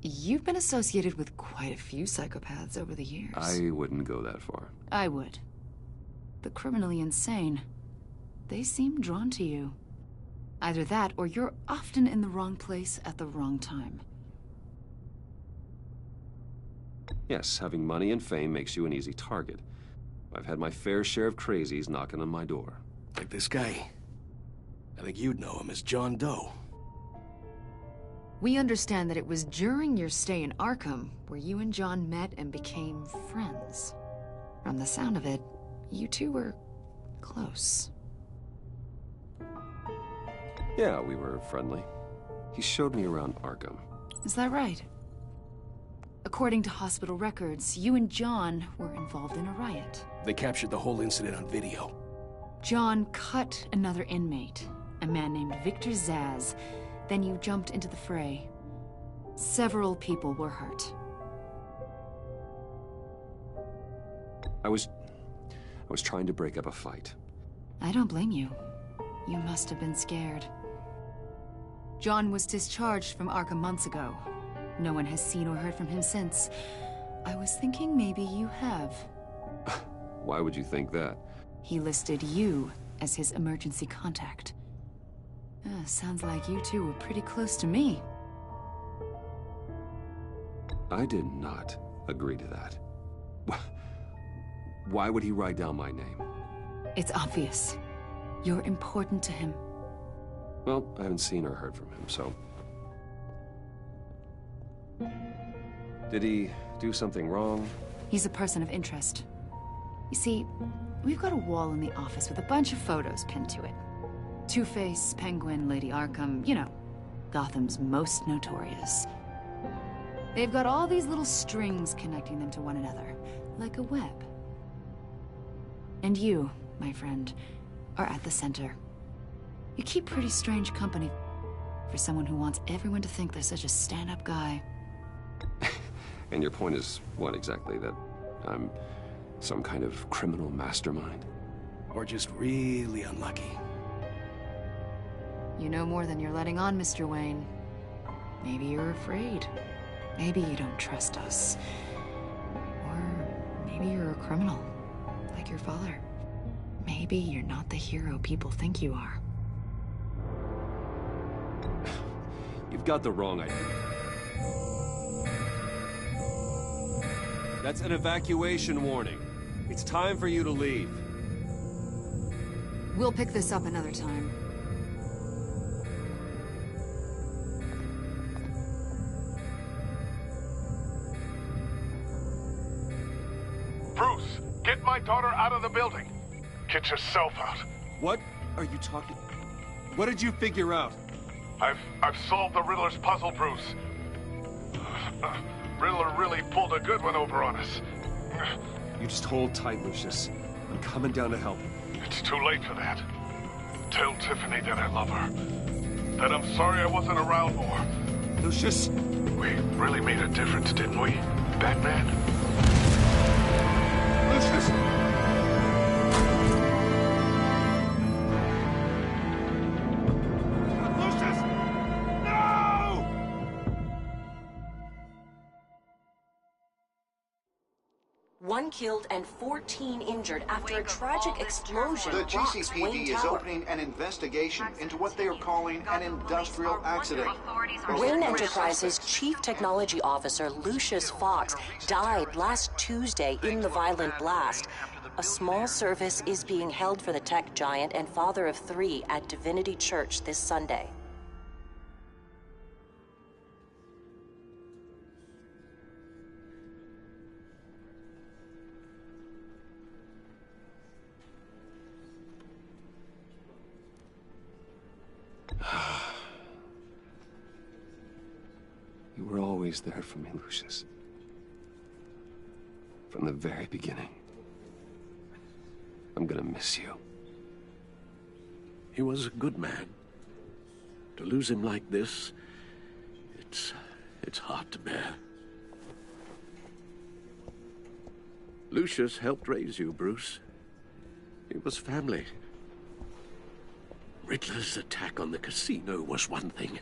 you've been associated with quite a few psychopaths over the years. I wouldn't go that far. I would. The criminally insane, They seem drawn to you. Either that, or you're often in the wrong place at the wrong time. Yes, having money and fame makes you an easy target. I've had my fair share of crazies knocking on my door. Like this guy. I think you'd know him as John Doe. We understand that it was during your stay in Arkham where you and John met and became friends. From the sound of it, you two were close. Yeah, we were friendly. He showed me around Arkham. Is that right? According to hospital records, you and John were involved in a riot. They captured the whole incident on video. John cut another inmate, a man named Victor Zsasz. Then you jumped into the fray. Several people were hurt. I was trying to break up a fight. I don't blame you. You must have been scared. John was discharged from Arkham months ago. No one has seen or heard from him since. I was thinking maybe you have. Why would you think that? He listed you as his emergency contact. Sounds like you two were pretty close to me. I did not agree to that. Why would he write down my name? It's obvious. You're important to him. Well, I haven't seen or heard from him, so... Did he do something wrong? He's a person of interest. You see, we've got a wall in the office with a bunch of photos pinned to it. Two-Face, Penguin, Lady Arkham, you know, Gotham's most notorious. They've got all these little strings connecting them to one another, like a web. And you, my friend, are at the center. You keep pretty strange company for someone who wants everyone to think they're such a stand-up guy. And your point is what exactly? That I'm some kind of criminal mastermind? Or just really unlucky? You know more than you're letting on, Mr. Wayne. Maybe you're afraid. Maybe you don't trust us. Or maybe you're a criminal, like your father. Maybe you're not the hero people think you are. You've got the wrong idea. That's an evacuation warning. It's time for you to leave. We'll pick this up another time. Bruce, get my daughter out of the building. Get yourself out. What are you talking... What did you figure out? I've solved the Riddler's puzzle, Bruce. Riddler really pulled a good one over on us. You just hold tight, Lucius. I'm coming down to help. It's too late for that. Tell Tiffany that I love her. That I'm sorry I wasn't around more. Lucius! We really made a difference, didn't we, Batman? Lucius! One killed and 14 injured after a tragic explosion. The rocks GCPD Wayne is Tower. opening an investigation into what they are calling an industrial accident. Wayne Enterprises' Chief Technology Officer Lucius Fox died last Tuesday in the violent blast. A small service is being held for the tech giant and father of 3 at Divinity Church this Sunday. You were always there for me, Lucius. From the very beginning. I'm gonna miss you. He was a good man. To lose him like this, it's hard to bear. Lucius helped raise you, Bruce. It was family. Riddler's attack on the casino was one thing,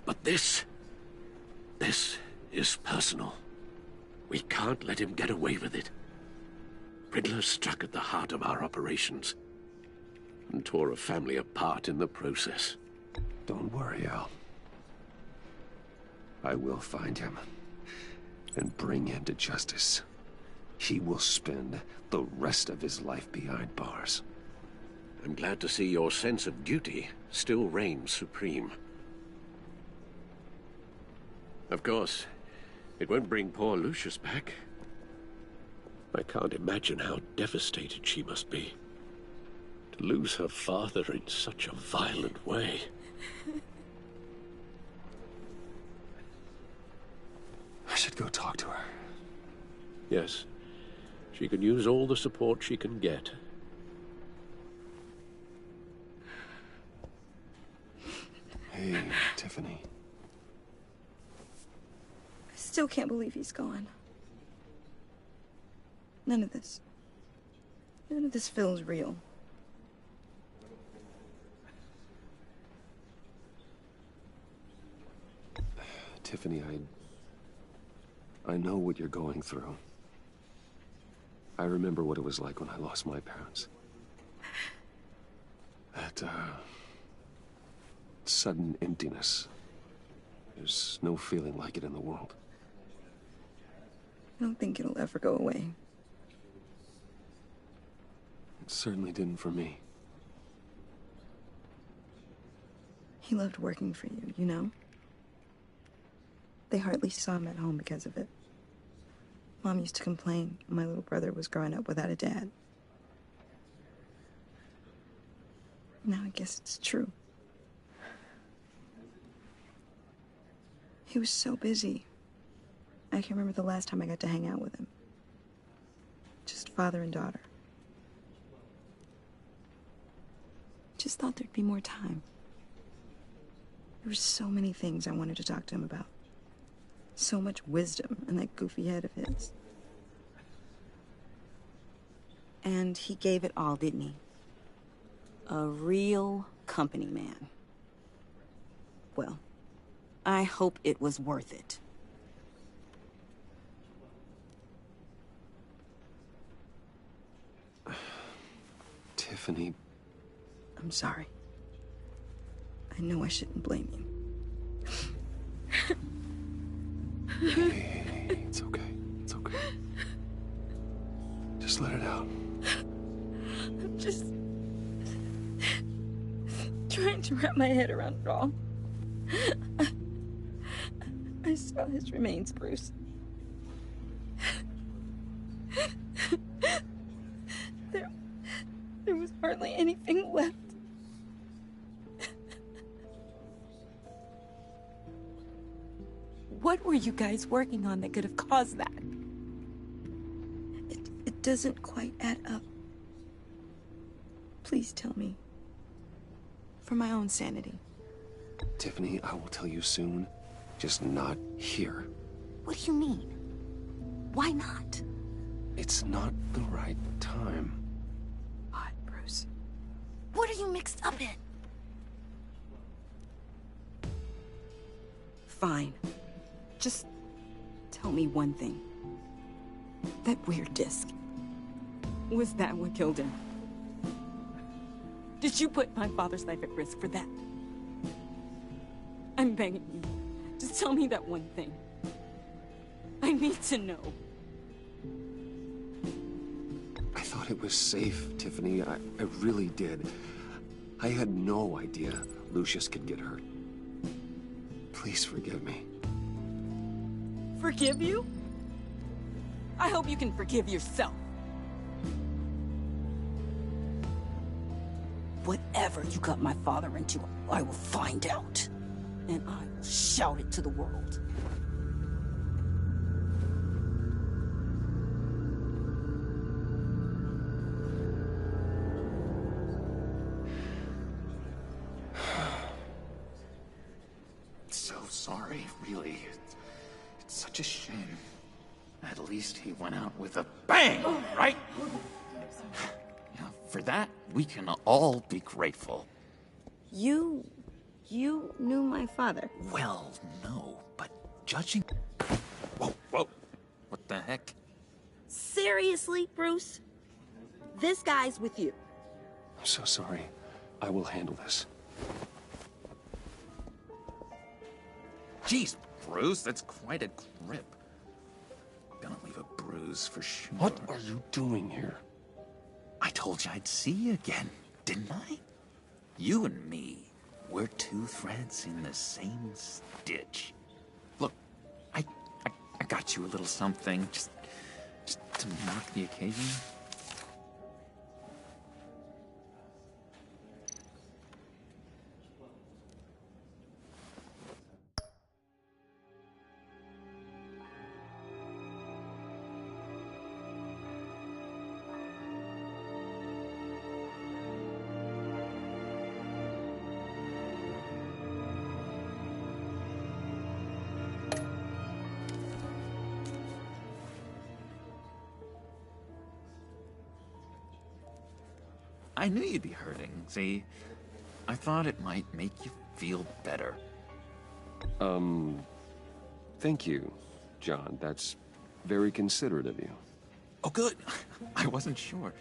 but this is personal. We can't let him get away with it. Riddler struck at the heart of our operations. and tore a family apart in the process. Don't worry, Al. I will find him and bring him to justice. He will spend the rest of his life behind bars. I'm glad to see your sense of duty still reigns supreme. Of course, it won't bring poor Lucius back. I can't imagine how devastated she must be. To lose her father in such a violent way. I should go talk to her. Yes, she can use all the support she can get. Hey, Tiffany. I still can't believe he's gone. None of this feels real. Tiffany, I know what you're going through. I remember what it was like when I lost my parents. That, sudden emptiness. There's no feeling like it in the world. I don't think it'll ever go away. It certainly didn't for me. He loved working for you, you know? They hardly saw him at home because of it. Mom used to complain my little brother was growing up without a dad. Now I guess it's true. He was so busy. I can't remember the last time I got to hang out with him. Just father and daughter. Just thought there'd be more time. There were so many things I wanted to talk to him about. So much wisdom in that goofy head of his. And he gave it all, didn't he? A real company man. Well, I hope it was worth it. Tiffany. I'm sorry. I know I shouldn't blame you. Hey, it's okay. It's okay. Just let it out. I'm just trying to wrap my head around it all. I saw his remains, Bruce. There was hardly anything left. What were you guys working on that could have caused that? It doesn't quite add up. Please tell me. For my own sanity. Tiffany, I will tell you soon. Just not here. What do you mean? Why not? It's not the right time. What, Bruce? What are you mixed up in? Fine. Just tell me one thing. That weird disc. Was that what killed him? Did you put my father's life at risk for that? I'm begging you. Just tell me that one thing. I need to know. I thought it was safe, Tiffany. I really did. I had no idea Lucius could get hurt. Please forgive me. Forgive you? I hope you can forgive yourself. Whatever you got my father into, I will find out. And I will shout it to the world. So sorry, really. It's such a shame. At least he went out with a bang, right? Yeah, for that, we can all be grateful. You knew my father? Well, no, but judging... Whoa, whoa. What the heck? Seriously, Bruce? This guy's with you. so sorry. I will handle this. Jeez, Bruce, that's quite a grip. Gonna leave a bruise for sure. What are you doing here? I told you I'd see you again, didn't I? You and me, we're two threads in the same stitch. Look, I got you a little something, just to mark the occasion. I knew you'd be hurting, see? I thought it might make you feel better. Thank you, John. That's very considerate of you. Oh, good. I wasn't sure.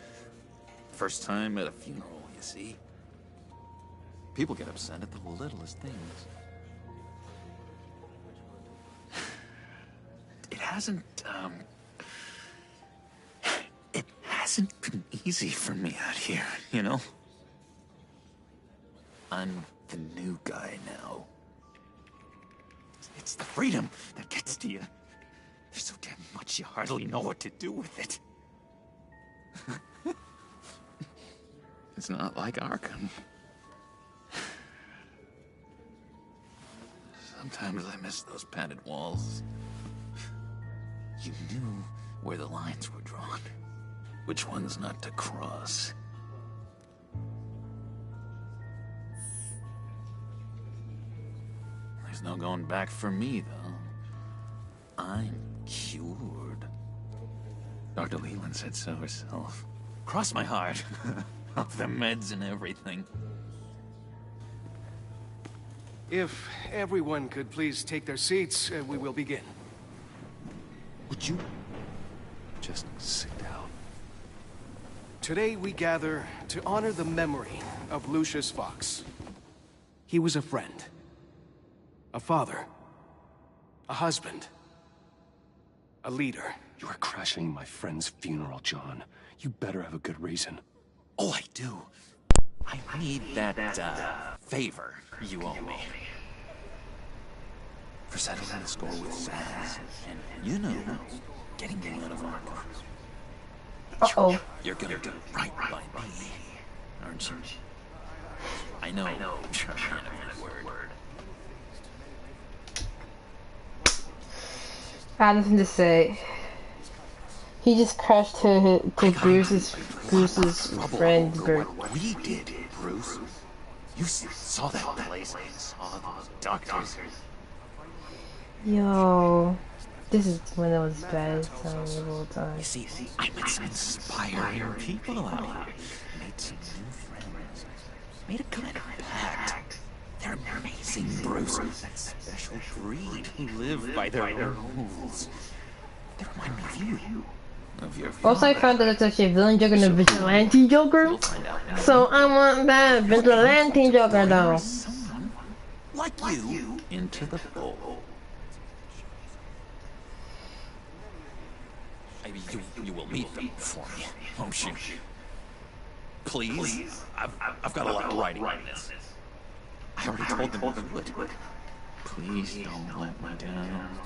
First time at a funeral, you see? People get upset at the littlest things. It hasn't been easy for me out here, you know? I'm the new guy now. It's the freedom that gets to you. There's so damn much you hardly know what to do with it. It's not like Arkham. Sometimes I miss those padded walls. You knew where the lines were drawn. Which ones not to cross. There's no going back for me, though. I'm cured. Dr. Leland said so herself. Cross my heart. Off the meds and everything. If everyone could please take their seats, we will begin. Would you just sit down? Today we gather to honor the memory of Lucius Fox. He was a friend, a father, a husband, a leader. You are crashing my friend's funeral, John. You better have a good reason. Oh, I do. I need that, favor you owe me. For settling the score with Sam, and, you know, getting me out of Arkham. Uh-oh. You're gonna do right by me, aren't you? I know. You're a man of your word. I had nothing to say. He just crashed to Bruce's friend's birth. We did, Bruce. You saw that place. Saw those doctors. Yo, this is when it was bad the whole time. You see, I met some inspiring people out here. Made some new friends. Made a kind of pact. They're amazing, Bruce. That special breed who live by their own rules. They remind me of you. Of your father. Also, I found that it's actually a villain Joker and a vigilante Joker. So I want that vigilante Joker though. Someone like you into the fold. Maybe you will meet them for me, won't you? Please? I've got a lot of writing on this. I already told them you would. Please don't let me down.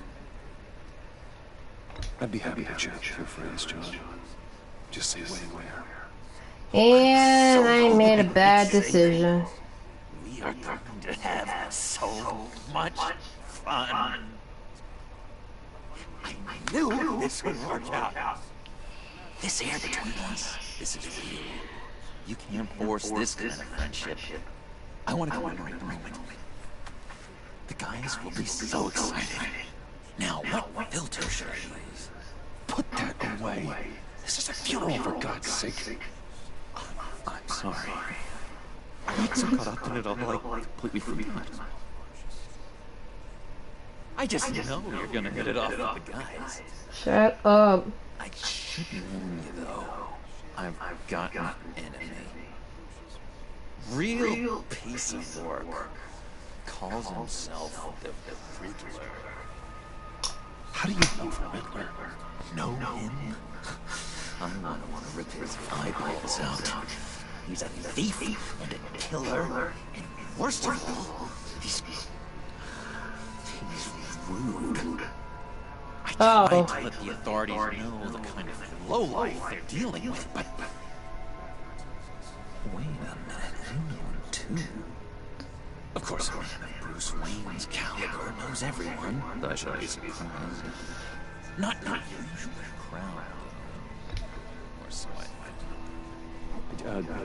I'd be happy to chat with your friends, John. Just say when and where. And I made a bad decision. We are going to have so much fun. I knew this would work out. This air between us, this is real. You can't force this kind of friendship. I want to go in right moment. The guys will be so excited. Now, what filter should I use? Put that away. This is a funeral, for God's sake. I'm sorry. I got so caught up in it all, I completely forgot. I just know you're gonna hit it off with the guys. Shut up. I should warn you, though. I've got an enemy. Real piece of work. Calls himself the Riddler. How do you know the Riddler? Know him? I want to rip his eyeballs out. He's a thief and a killer, and worst of all, he's rude. I tried to let the authorities know the kind of lowlife they're dealing with, but wait a minute, I know him too. Of course, a man of Bruce Wayne's caliber knows everyone. I shall be surprised. Not your usual crowd. Or so I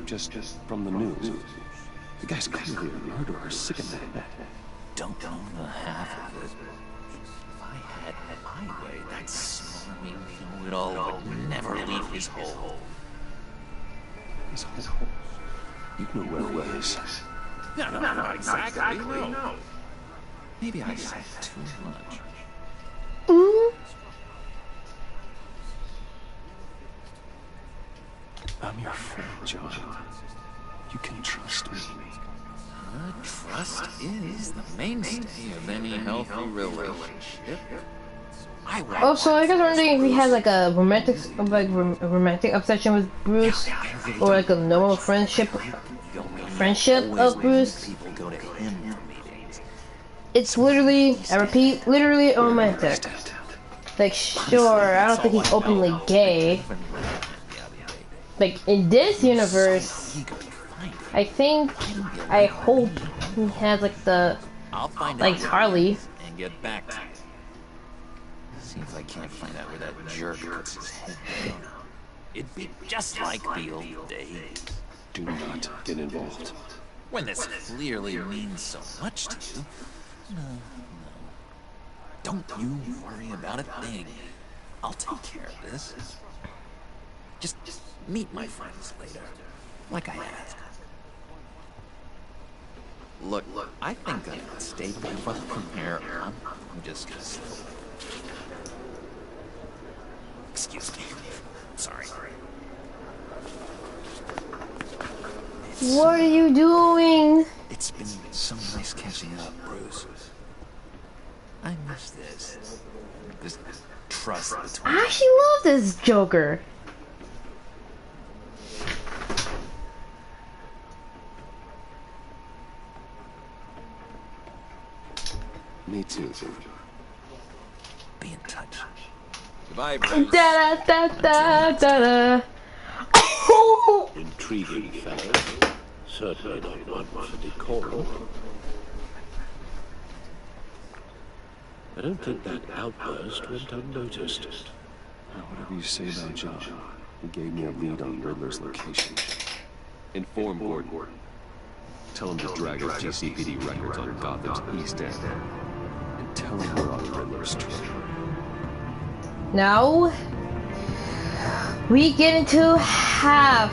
just from the news. The guy's clearly a murderer, sick of that. don't know the half of it. If I had my way, that smarmy know-it-all would never leave his hole. His hole? You know where it is. No, not exactly, no. Maybe I said too much. I'm your friend, John. You can trust me. Trust is the mainstay of any healthy relationship. Also, I was wondering if he had like a romantic obsession with Bruce, or like a normal friendship of Bruce. It's literally, I repeat, literally romantic. Like, sure, I don't think he's openly gay. Like, in this universe, I hope he has like the, like Harley. And get back to you. See if I can't find out where that jerk puts his head down. It'd be just like the old days. Do not get involved. When this clearly means so much to you. No. Don't you worry about a thing. I'll take care of this. Just meet my friends later. Like I asked. Look, I think I've stayed well from here on. I'm just gonna slow. Excuse me. Sorry. What are you doing? It's been so nice catching up, Bruce. I miss this. This trust between I actually love this Joker. Me too. Be in touch. Goodbye, Bruce. Da da da da da. Intriguing fellow. Certainly not one for decorum. I don't think that outburst went unnoticed. Whatever you say about John, he gave me a lead on Riddler's location. Inform Gordon. Tell him to drag his GCPD records on Gotham's East End. And tell him we're on Riddler's trail. Now, we get into half.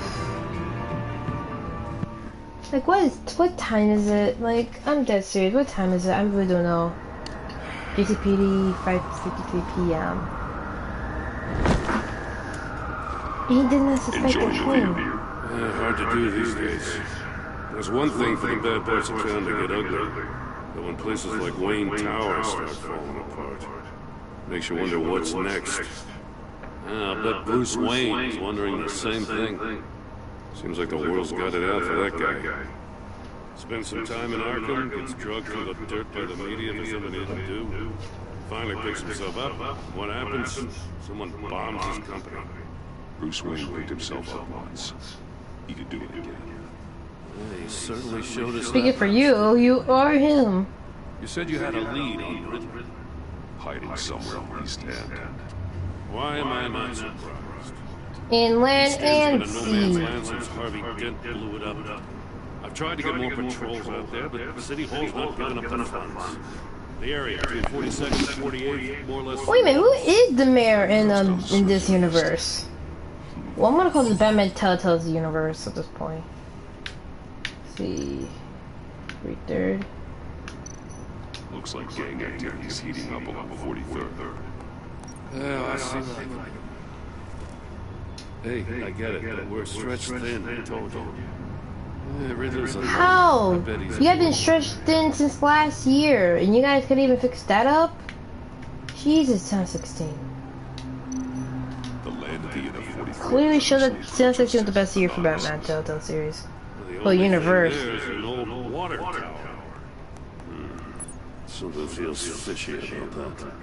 Like, what time is it? Like, I'm dead serious. What time is it? I really don't know. GCPD 5:53 p.m. He did not suspect a thing. Hard to do these days. There's one thing for the bad parts of town to get ugly, but when places like Wayne Tower start falling apart, makes you wonder what's next. I bet Bruce Wayne is wondering the same thing. Seems like the world's got it out for that guy. Spends some time in Arkham, gets drugged through the dirt by the media for something he didn't do. Finally picks himself up. What happens? Someone bombs his company. Bruce Wayne picked himself up once. He could do it again. He certainly showed us. Speaking for you, you are him. You said you had a lead on Riddler. Hiding somewhere on East End. Why am I not surprised? Inland and East End's been a no man's sea. land since Harvey Dent blew it up. I've tried to get more patrols out there, but the City Hall's not giving up the funds. The area between 42nd and 48th, more or less. Wait a minute, who is the mayor in this universe? Well, I'm gonna call this Batman Telltale's universe at this point. Let's see, 3rd. Looks like gang activity's heating up along 43rd. Yeah, I see that. Hey, I get it, but we're stretched thin, I told you. How? You guys been stretched thin since last year, and you guys couldn't even fix that up? Jesus, 1016. Clearly show that 1016 was the best year for Batman Telltale series. Well, universe. There's an old water tower. Something feels fishy about that.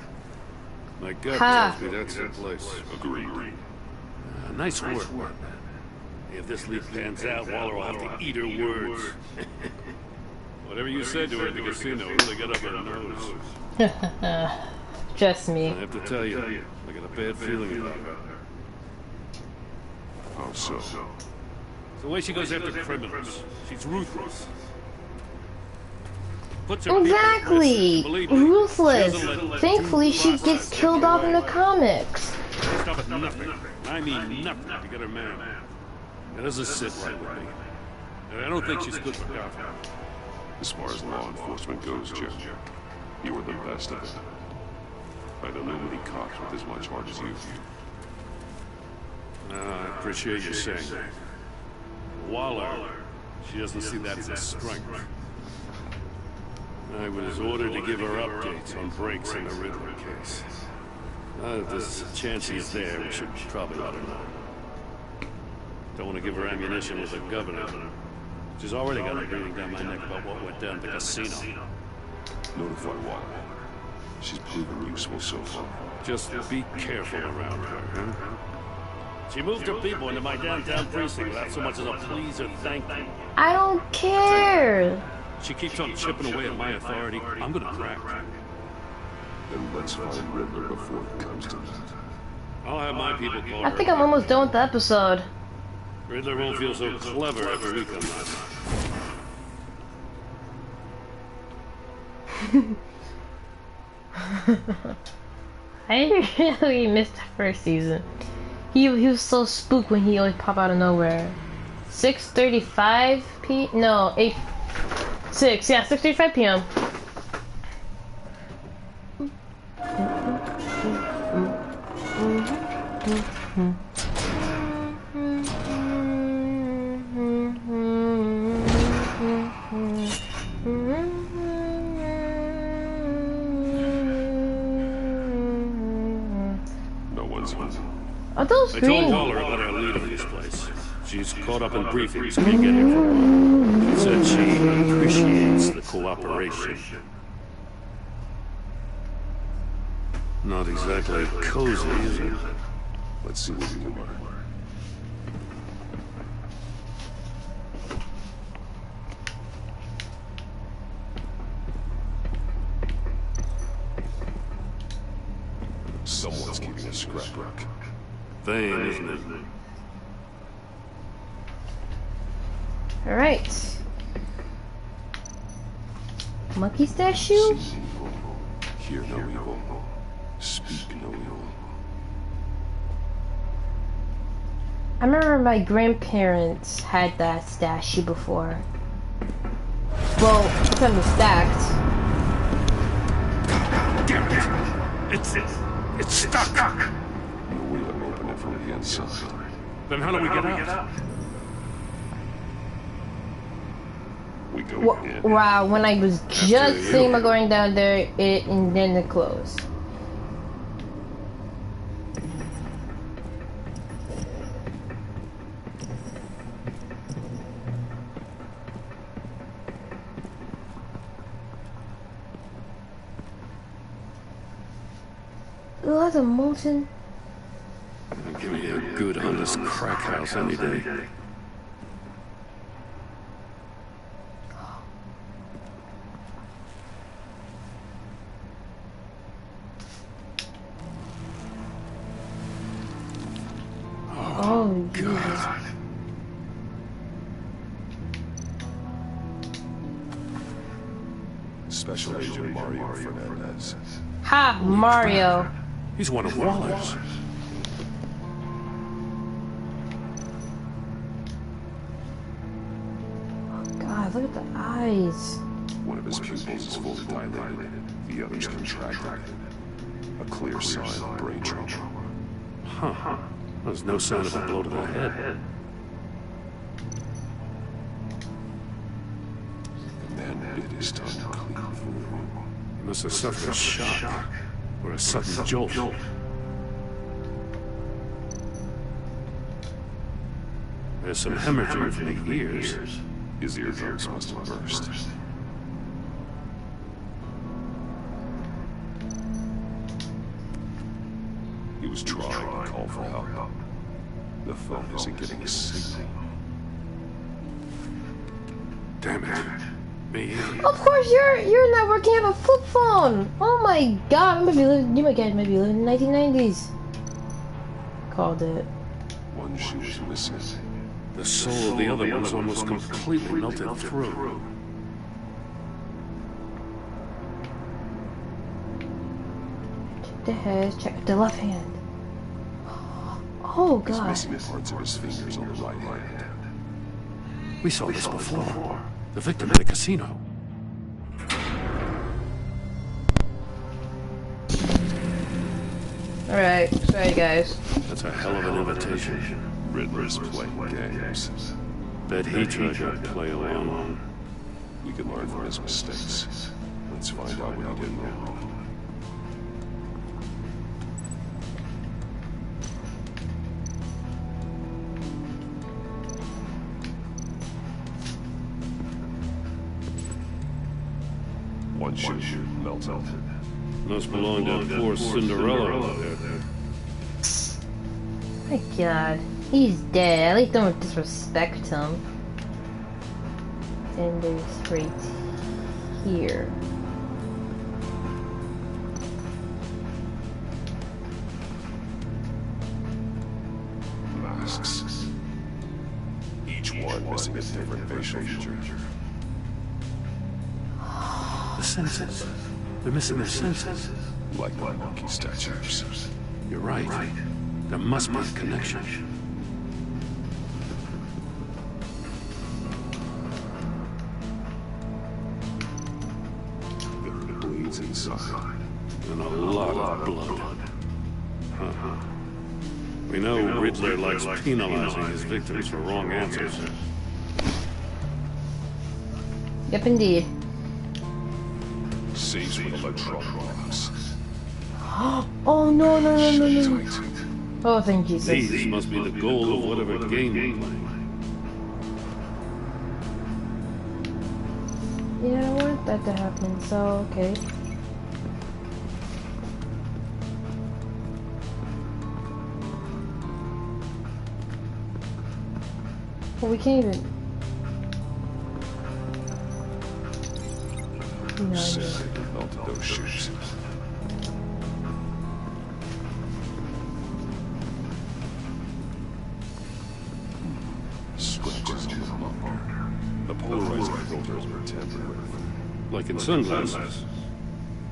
My gut tells me that's the place. Agreed. Nice work. If this leak pans out, Waller will have to eat her words. Whatever you said to her at the casino really got up her nose. Just me. I have to tell you, I got a bad feeling about her. How so? It's the way she goes after criminals. She's ruthless. Exactly! Ruthless! Thankfully, she gets killed off in the comics. Stop at nothing. I mean nothing to get her man. That doesn't sit right with me. And I don't think she's good for Gotham. As far as law enforcement goes, Jim, you were the best of it. I don't know many cops with as much heart as you. I appreciate you saying that. Waller, she doesn't see that as a strength. I was ordered to give her updates on breaks in the Riddler case. If there's a chance he's there, we should probably let her know. Don't want to give her ammunition with the governor. She's already got it breathing down my neck about what went down at the casino. Notify Waller. She's proven useful so far. Just be careful around her, huh? She moved her people into my downtown precinct without so much as a please or thank you. I don't care. She keeps on chipping away at my authority. I'm gonna crack. Then let's find Riddler before it comes to that. I'll have my people call I her. think I'm almost done with the episode. Riddler won't feel so clever after we come out. I really missed the first season. He was so spooked when he always pop out of nowhere. 6:35 p. No, 6. Yeah, 6:35 p.m. No one's home. Are those I green? told Waller about our lead in this place. She's caught up in briefings, can't get here for a while. She said she appreciates the cooperation. Not exactly cozy, is it? Let's see what we can learn. Someone's keeping a scrapbook. Vain, isn't it? Alright. Monkey statue? Hear no evil. Speak no evil. I remember my grandparents had that statue before. Well, it's kind of stacked. Damn it! It's stuck! No way to open it from the inside. Then how do we get out? We go in. Wow, when I was just thinking about going down there, and then it closed. Oh, that's a molten. Give me a good honest crack house any day. Oh, God. Special Agent Mario Fernandez. Ha! Mario. He's one of Waller's. God, look at the eyes. One of his pupils is fully dilated, the other's contracted. A clear sign of brain trauma. Huh. There's no sign of a blow to the head. latest unclean food. He must have suffered a shock or a sudden jolt. There's some hemorrhaging from the ears. His eardrums must have burst. He was trying to call for help. The phone isn't getting a signal. Damn it. Me. Of course, you're not working. You have a flip phone. Oh my god! You might be living in the 1990s. Called it. One shoe was missing. The soul of the other one's almost completely melted through. Check the head. Check the left hand. Oh god. He's missing parts of his fingers on the right hand. We saw this before. The victim at the casino. Alright, sorry guys. That's a hell of an invitation. Riddler's playing games. Bet he tried to play along. We can learn from his mistakes. Let's find out what he did wrong. One shoe melted. Must belong to poor Cinderella out there. My god. He's dead. At least don't disrespect him. And there's right here. Masks. Each one missing a different facial feature. The senses. They're missing their senses. Like my monkey statues. You're right. There must be a connection. There are bleeds inside. And a lot of blood. Huh. We know Riddler likes penalizing his victims for wrong answers. Yep, indeed. Saves with electronic box. Oh no. Oh, thank Jesus. These must be the goal of whatever game we're playing. Yeah, I want that to happen, so okay. Well, we can't even. Melted those shoes. Scratches on the bumper. The polarizing filters were tampered with. Like in sunglasses.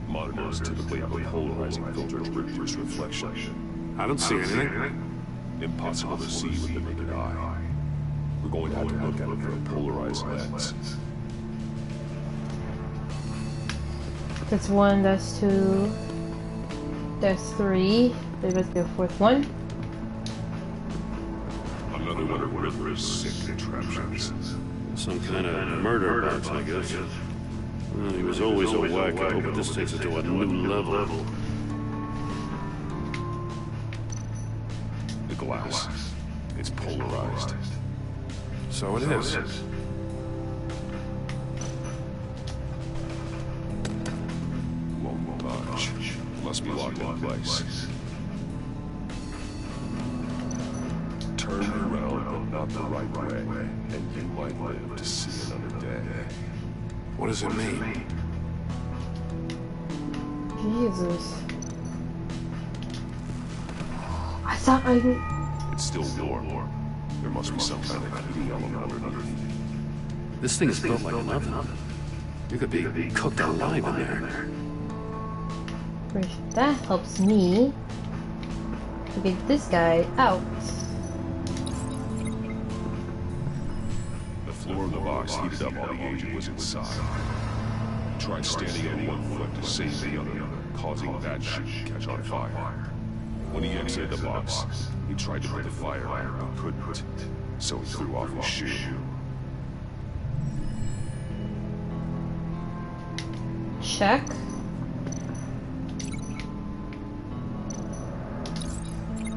Monitors typically have a polarizing filter to reduce reflection. I don't see anything. Impossible to see with the naked eye. We're going to have to look at it through a polarized lens. That's 1, that's 2, that's 3. There must be a 4th one. Another one of Riddler's sick contraptions. Some kind of murder box, I guess. Well, he was always a wacko, but this takes it to a new level. The glass. It's polarized. So it is. Won't budge. Must be locked in place. Turn around, but not the right way, and you might live to see another day. What does it mean? Jesus. I thought It's still warm. There must be some kind of heating element underneath. This thing is built like an oven. You could be cooked alive in there. That helps me to get this guy out. The floor of the box heated up while the agent was inside. He tried standing on one foot to save the other, causing that shoe to catch on fire. When he exited the box, he tried to put the fire out, but couldn't, so he threw off his shoe. check.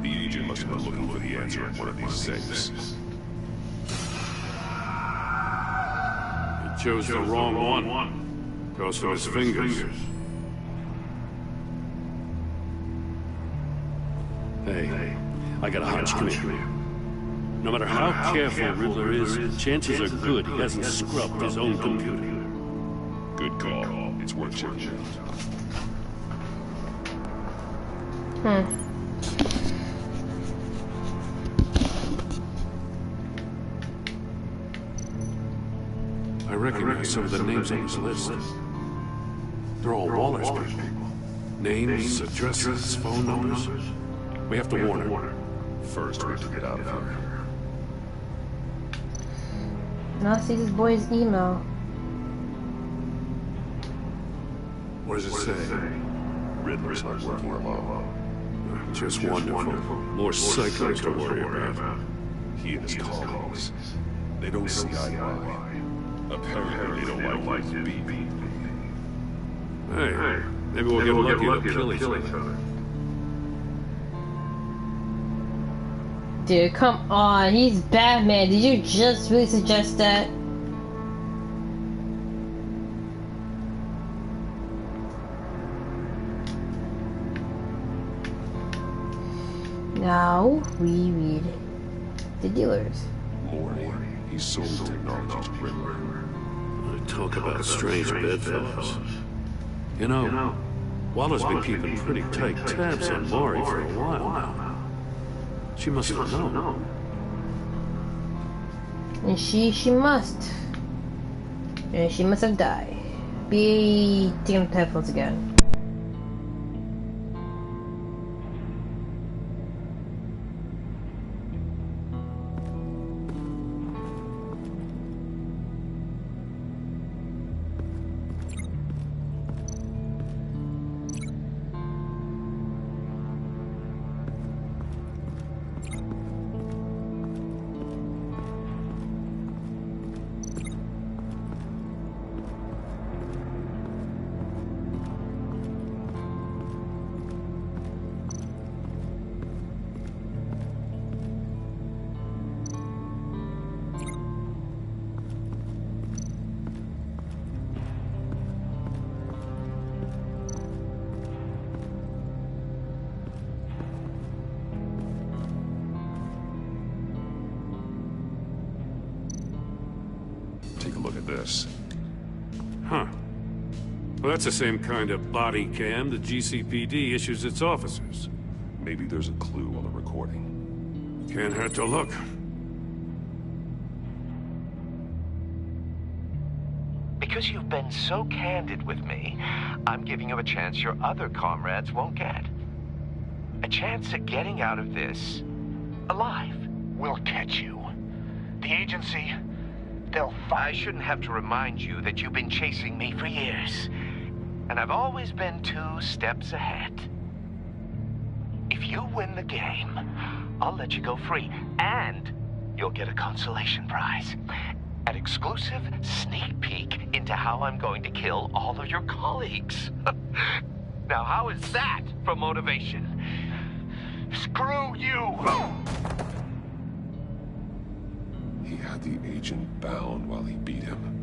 The agent must have been looking for the answer at one of these safes. He chose the wrong one. Goes from his fingers. Hey, I got a hunch. Come here. No matter how careful Riddler is, chances are good he hasn't scrubbed his own computer. Good call. It's worth checking out. I recognize some of the names on this list. They're all Waller's people. Names, addresses, phone numbers. We have to warn her. First, we have to get out of here. Now see this boy's email. What does it say? Riddler's not working alone. Just wonderful. More psychos to worry about. He and his colleagues. They don't see eye to eye. Apparently, they don't like his beat. Hey, maybe we'll get lucky to kill each other. Dude, come on. He's Batman. Did you just really suggest that? Now we read the dealers. Morty, he sold technology to Riddler. Talk about strange bedfellows. You know, Waller's been keeping pretty tight tabs on Maly for a while now. She must have known. And she must. And she must have died. Be taking the headphones again. Take a look at this. Huh. Well, that's the same kind of body cam the GCPD issues its officers. Maybe there's a clue on the recording. Can't hurt to look. Because you've been so candid with me, I'm giving you a chance your other comrades won't get. A chance at getting out of this alive. We'll catch you. The agency, they'll find. I shouldn't have to remind you that you've been chasing me for years. And I've always been 2 steps ahead. If you win the game, I'll let you go free. And you'll get a consolation prize. An exclusive sneak peek into how I'm going to kill all of your colleagues. Now, how is that for motivation? Screw you! He had the agent bound while he beat him.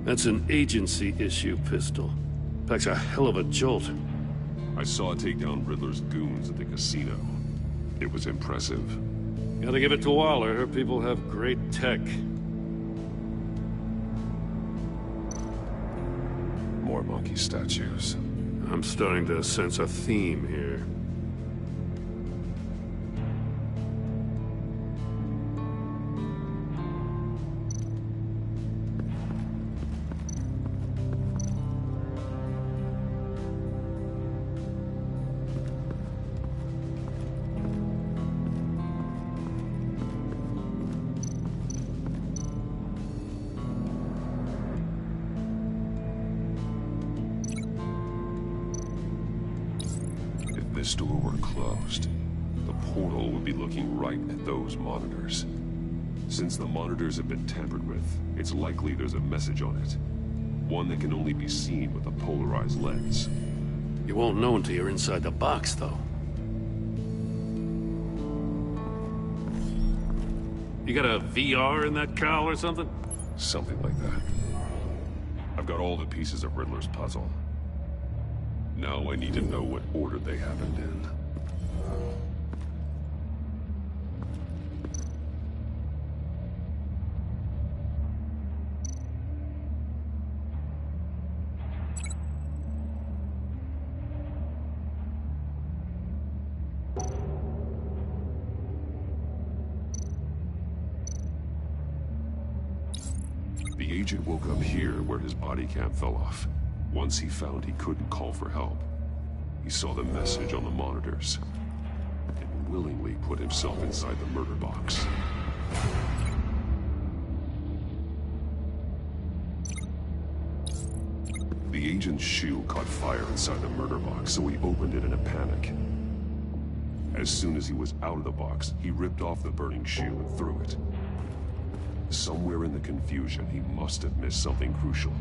That's an agency-issue pistol. Packs a hell of a jolt. I saw it take down Riddler's goons at the casino. It was impressive. Gotta give it to Waller. Her people have great tech. More monkey statues. I'm starting to sense a theme here. This door were closed. the portal would be looking right at those monitors. Since the monitors have been tampered with, it's likely there's a message on it. One that can only be seen with a polarized lens. You won't know until you're inside the box, though. You got a VR in that cowl or something? Something like that. I've got all the pieces of Riddler's puzzle. Now I need to know what order they happened in. The agent woke up here where his body cam fell off. Once he found he couldn't call for help, he saw the message on the monitors and willingly put himself inside the murder box. The agent's shoe caught fire inside the murder box, so he opened it in a panic. As soon as he was out of the box, he ripped off the burning shoe and threw it. Somewhere in the confusion, he must have missed something crucial.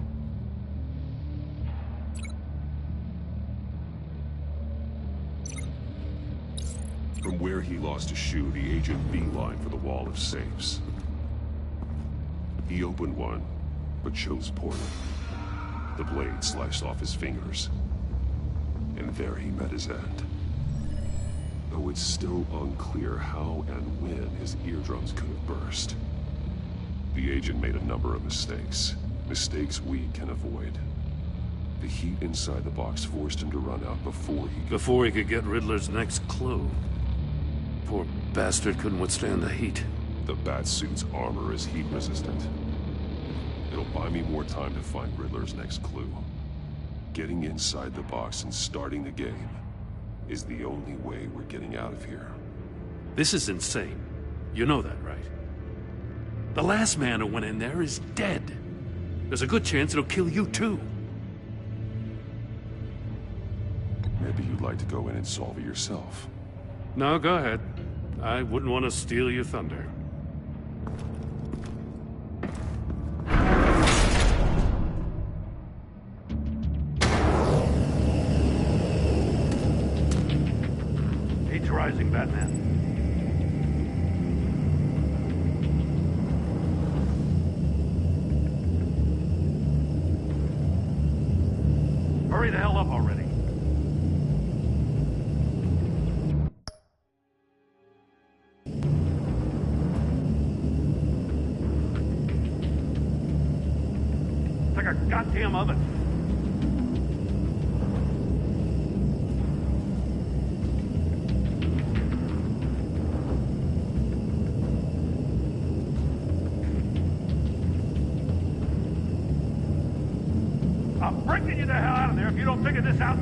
From where he lost his shoe, the agent beelined for the wall of safes. He opened one, but chose poorly. The blade sliced off his fingers, and there he met his end. Though it's still unclear how and when his eardrums could have burst. The agent made a number of mistakes. Mistakes we can avoid. The heat inside the box forced him to run out before he could get Riddler's next clue. Poor bastard couldn't withstand the heat. The Batsuit's armor is heat resistant. It'll buy me more time to find Riddler's next clue. Getting inside the box and starting the game is the only way we're getting out of here. This is insane. You know that, right? The last man who went in there is dead. There's a good chance it'll kill you too. Maybe you'd like to go in and solve it yourself. No, go ahead. I wouldn't want to steal your thunder. Heat's rising, Batman. Hurry the hell up already. It's like a goddamn oven. I'm bringing you the hell out of there if you don't figure this out.